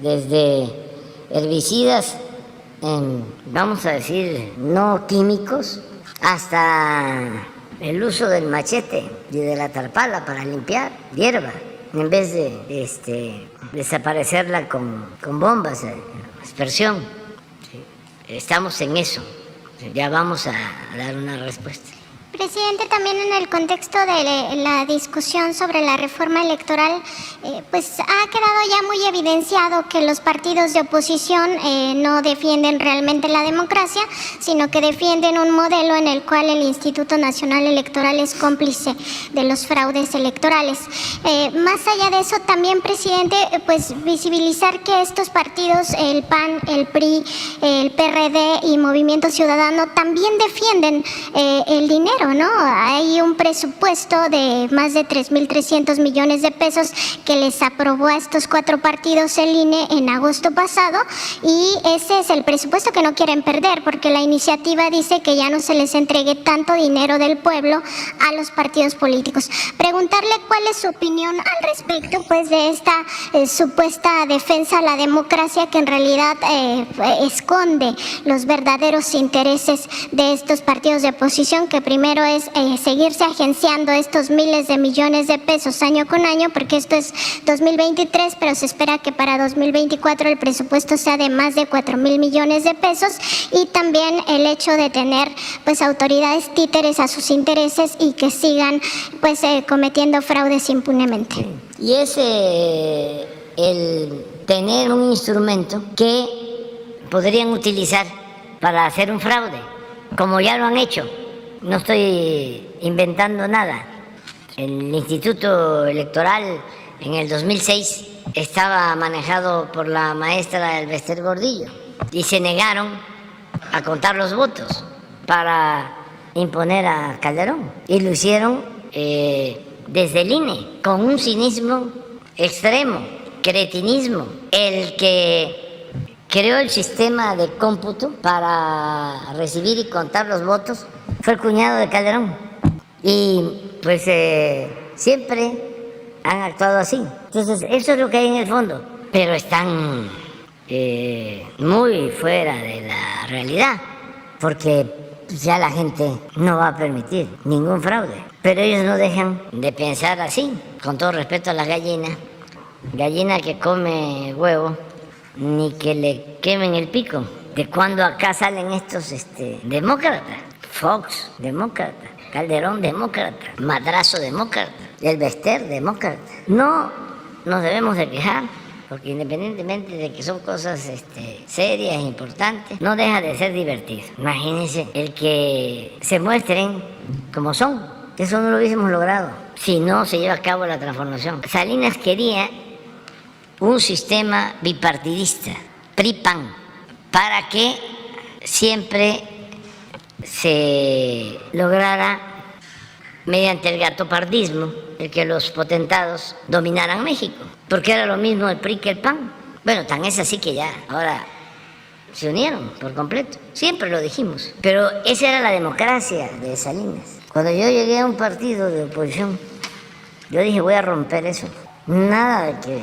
desde herbicidas, vamos a decir, no químicos, hasta el uso del machete y de la tarpala para limpiar hierba, en vez de desaparecerla con bombas de aspersión. Estamos en eso, ya vamos a dar una respuesta. Presidente, también en el contexto de la discusión sobre la reforma electoral, pues ha quedado ya muy evidenciado que los partidos de oposición no defienden realmente la democracia, sino que defienden un modelo en el cual el Instituto Nacional Electoral es cómplice de los fraudes electorales. Más allá de eso, también, presidente, pues visibilizar que estos partidos, el PAN, el PRI, el PRD y Movimiento Ciudadano, también defienden el dinero, ¿no? Hay un presupuesto de más de 3.300 millones de pesos que les aprobó a estos 4 partidos el INE en agosto pasado, y ese es el presupuesto que no quieren perder, porque la iniciativa dice que ya no se les entregue tanto dinero del pueblo a los partidos políticos. Preguntarle cuál es su opinión al respecto, pues, de esta supuesta defensa a la democracia que en realidad esconde los verdaderos intereses de estos partidos de oposición, que primero es seguirse agenciando estos miles de millones de pesos año con año, porque esto es 2023, pero se espera que para 2024 el presupuesto sea de más de 4.000 millones de pesos, y también el hecho de tener pues autoridades títeres a sus intereses y que sigan pues cometiendo fraudes impunemente. Y es el tener un instrumento que podrían utilizar para hacer un fraude, como ya lo han hecho. No estoy inventando nada. El Instituto Electoral en el 2006 estaba manejado por la maestra Elbester Gordillo y se negaron a contar los votos para imponer a Calderón. Y lo hicieron desde el INE, con un cinismo extremo, cretinismo. El que creó el sistema de cómputo para recibir y contar los votos fue el cuñado de Calderón, y pues siempre han actuado así. Entonces eso es lo que hay en el fondo, pero están muy fuera de la realidad, porque ya la gente no va a permitir ningún fraude, pero ellos no dejan de pensar así. Con todo respeto a las gallinas, gallina que come huevo, ni que le quemen el pico. ¿De cuándo acá salen estos demócratas? Fox, demócrata; Calderón, demócrata; Madrazo, demócrata; Elbester, demócrata. No nos debemos de quejar, porque independientemente de que son cosas serias e importantes, no deja de ser divertido. Imagínense el que se muestren como son. Eso no lo hubiésemos logrado si no se lleva a cabo la transformación. Salinas quería un sistema bipartidista, PRI-PAN, para que siempre se lograra, mediante el gatopardismo, el que los potentados dominaran México, porque era lo mismo el PRI que el PAN. Bueno, tan es así que ya ahora se unieron por completo. Siempre lo dijimos, pero esa era la democracia de Salinas. Cuando yo llegué a un partido de oposición, yo dije, voy a romper eso. Nada de que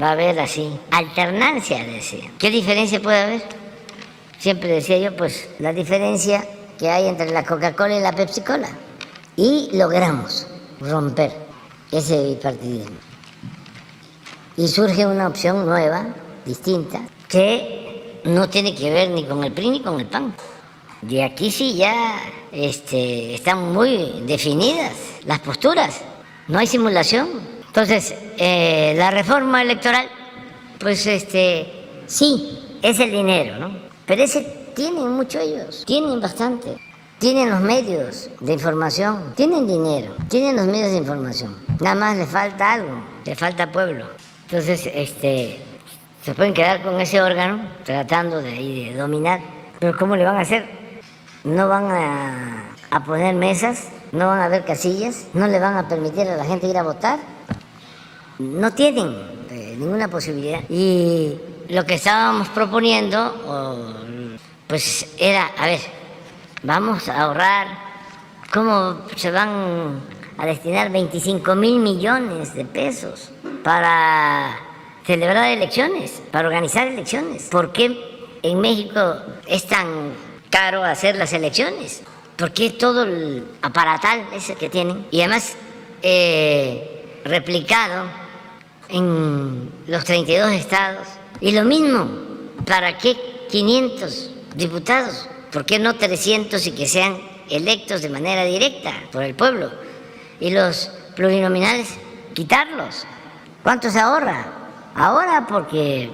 va a haber así alternancia, decía. ¿Qué diferencia puede haber? Siempre decía yo, pues la diferencia que hay entre la Coca-Cola y la Pepsi-Cola. Y logramos romper ese bipartidismo. Y surge una opción nueva, distinta, que no tiene que ver ni con el PRI ni con el PAN. Y aquí sí ya están muy definidas las posturas, no hay simulación. Entonces, la reforma electoral, pues sí, es el dinero, ¿no? Pero ese tienen mucho ellos, tienen bastante. Tienen los medios de información, tienen dinero, tienen los medios de información. Nada más les falta algo, les falta pueblo. Entonces, se pueden quedar con ese órgano tratando de dominar. Pero ¿cómo le van a hacer? No van a poner mesas, no van a haber casillas, no le van a permitir a la gente ir a votar. No tienen ninguna posibilidad. Y lo que estábamos proponiendo, pues era, a ver, vamos a ahorrar, ¿cómo se van a destinar 25,000 millones de pesos para celebrar elecciones, para organizar elecciones? ¿Por qué en México es tan caro hacer las elecciones? ¿Por qué todo el aparatal ese que tienen? Y además replicado en los 32 estados. Y lo mismo, ¿para qué 500 diputados? ¿Por qué no 300 y que sean electos de manera directa por el pueblo? Y los plurinominales, quitarlos. ¿Cuánto se ahorra? Ahora porque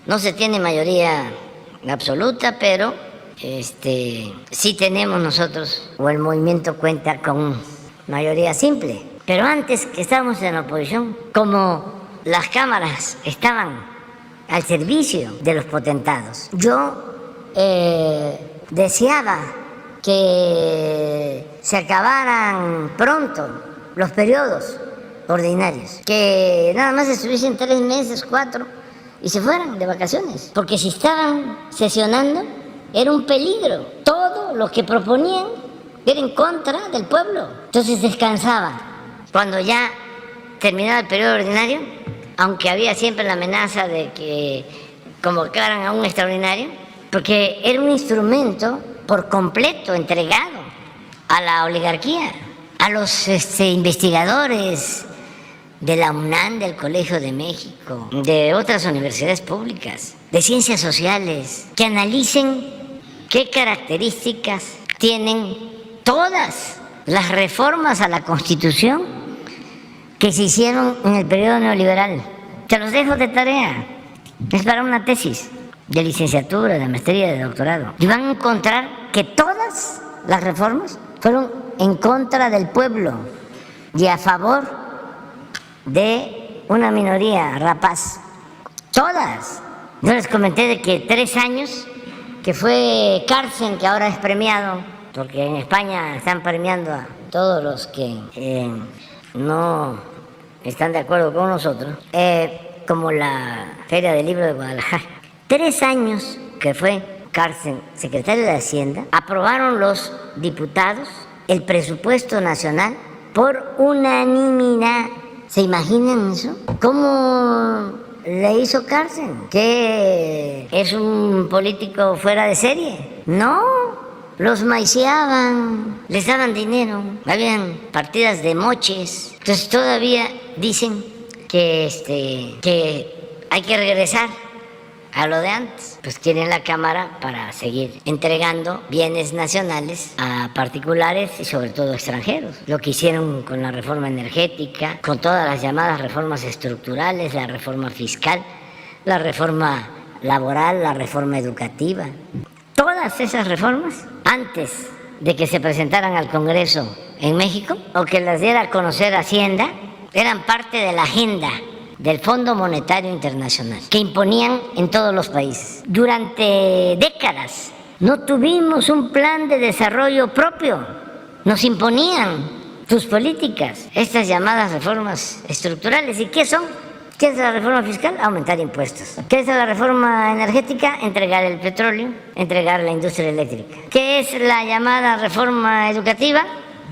no se tiene mayoría absoluta, pero sí tenemos nosotros, o el movimiento cuenta con mayoría simple. Pero antes que estábamos en la oposición, como las cámaras estaban al servicio de los potentados, yo deseaba que se acabaran pronto los periodos ordinarios, que nada más estuviesen 3 meses, 4, y se fueran de vacaciones, porque si estaban sesionando era un peligro. Todo lo que proponían era en contra del pueblo. Entonces descansaba. Cuando ya terminaba el periodo ordinario, aunque había siempre la amenaza de que convocaran a un extraordinario, porque era un instrumento por completo entregado a la oligarquía, a los investigadores de la UNAM, del Colegio de México, de otras universidades públicas, de ciencias sociales, que analicen qué características tienen todas las reformas a la Constitución que se hicieron en el periodo neoliberal. Te los dejo de tarea. Es para una tesis de licenciatura, de maestría, de doctorado. Y van a encontrar que todas las reformas fueron en contra del pueblo y a favor de una minoría rapaz. Todas. Yo les comenté de que 3 años, que fue cárcel, que ahora es premiado, porque en España están premiando a todos los que no están de acuerdo con nosotros, como la Feria del Libro de Guadalajara. 3 años que fue cárcel, secretario de Hacienda, aprobaron los diputados el presupuesto nacional por unanimidad. ¿Se imaginan eso? ¿Cómo le hizo cárcel? ¿Que es un político fuera de serie? No, los maiciaban, les daban dinero, habían partidas de moches. Entonces todavía dicen que hay que regresar a lo de antes. Pues quieren la Cámara para seguir entregando bienes nacionales a particulares y sobre todo extranjeros. Lo que hicieron con la reforma energética, con todas las llamadas reformas estructurales, la reforma fiscal, la reforma laboral, la reforma educativa. Todas esas reformas, antes de que se presentaran al Congreso en México o que las diera a conocer Hacienda, eran parte de la agenda del Fondo Monetario Internacional, que imponían en todos los países. Durante décadas no tuvimos un plan de desarrollo propio, nos imponían sus políticas, estas llamadas reformas estructurales. ¿Y qué son? ¿Qué es la reforma fiscal? Aumentar impuestos. ¿Qué es la reforma energética? Entregar el petróleo, entregar la industria eléctrica. ¿Qué es la llamada reforma educativa?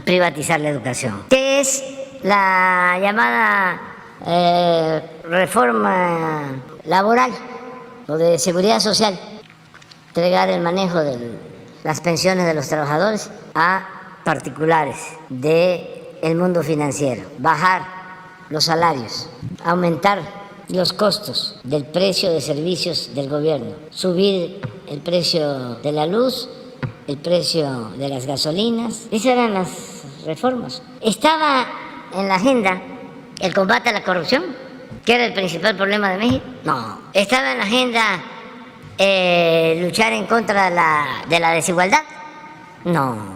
Privatizar la educación. ¿Qué es la llamada reforma laboral o de seguridad social? Entregar el manejo de las pensiones de los trabajadores a particulares del mundo financiero, bajar los salarios, aumentar los costos del precio de servicios del gobierno, subir el precio de la luz, el precio de las gasolinas. Esas eran las reformas. Estaba en la agenda el combate a la corrupción, que era el principal problema de México. No. Estaba en la agenda luchar en contra de la desigualdad. No.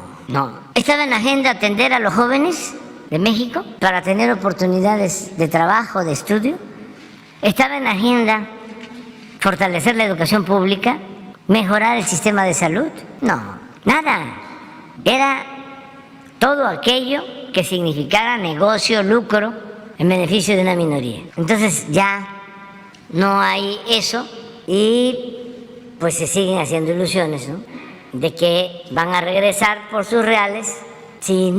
Estaba en la agenda atender a los jóvenes de México para tener oportunidades de trabajo, de estudio. Estaba en la agenda fortalecer la educación pública, mejorar el sistema de salud. No, nada. Era todo aquello que significara negocio, lucro, en beneficio de una minoría. Entonces ya no hay eso y pues se siguen haciendo ilusiones, ¿no?, de que van a regresar por sus reales. Si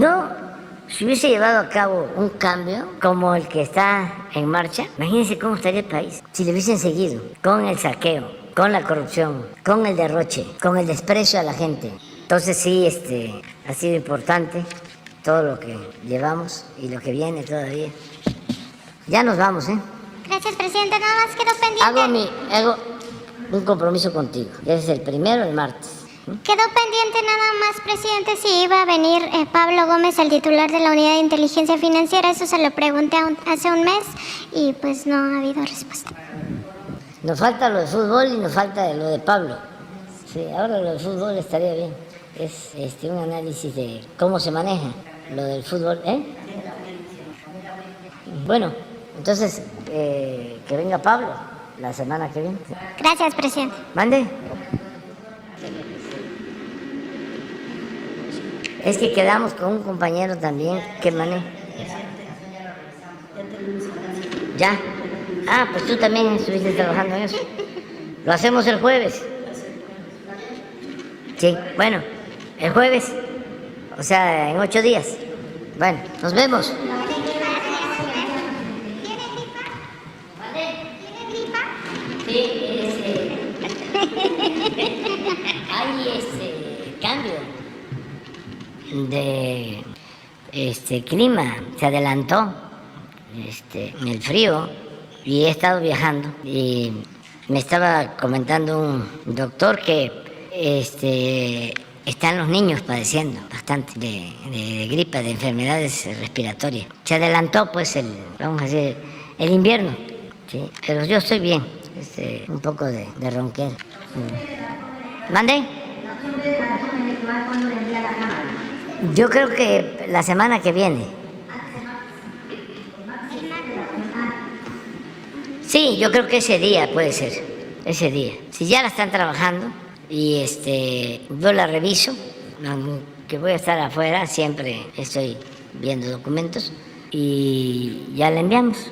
hubiese llevado a cabo un cambio como el que está en marcha, imagínense cómo estaría el país. Si le hubiesen seguido con el saqueo, con la corrupción, con el derroche, con el desprecio a la gente. Entonces sí, ha sido importante todo lo que llevamos y lo que viene todavía. Ya nos vamos, ¿eh? Gracias, presidente. Nada más quedó pendiente. Hago un compromiso contigo. Es el primero, el martes. Quedó pendiente nada más, presidente, si iba a venir Pablo Gómez, el titular de la Unidad de Inteligencia Financiera. Eso se lo pregunté hace un mes y pues no ha habido respuesta. Nos falta lo de fútbol y nos falta lo de Pablo. Sí, ahora lo de fútbol estaría bien. Es un análisis de cómo se maneja lo del fútbol, ¿eh? Bueno, entonces que venga Pablo la semana que viene. Gracias, presidente. ¿Mande? Es que quedamos con un compañero también que maneja. ¿Ya? Ah, pues tú también estuviste trabajando en eso. Lo hacemos el jueves. Sí, bueno, el jueves. O sea, en 8 días. Bueno, nos vemos. Sí, hay cambio de clima, se adelantó en el frío y he estado viajando y me estaba comentando un doctor que están los niños padeciendo bastante de gripe, de enfermedades respiratorias. Se adelantó pues vamos a decir, el invierno, ¿sí? Pero yo estoy bien, un poco de ronquera. ¿Mande? Yo creo que la semana que viene. Sí, yo creo que ese día puede ser, ese día. Si ya la están trabajando y yo la reviso, aunque voy a estar afuera, siempre estoy viendo documentos y ya la enviamos.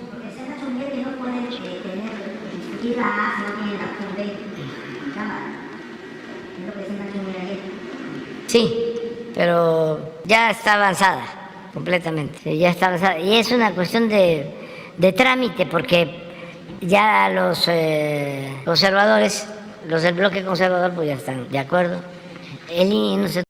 Sí, pero ya está avanzada completamente, ya está avanzada. Y es una cuestión de trámite, porque ya los conservadores, los del bloque conservador, pues ya están de acuerdo. El INE no se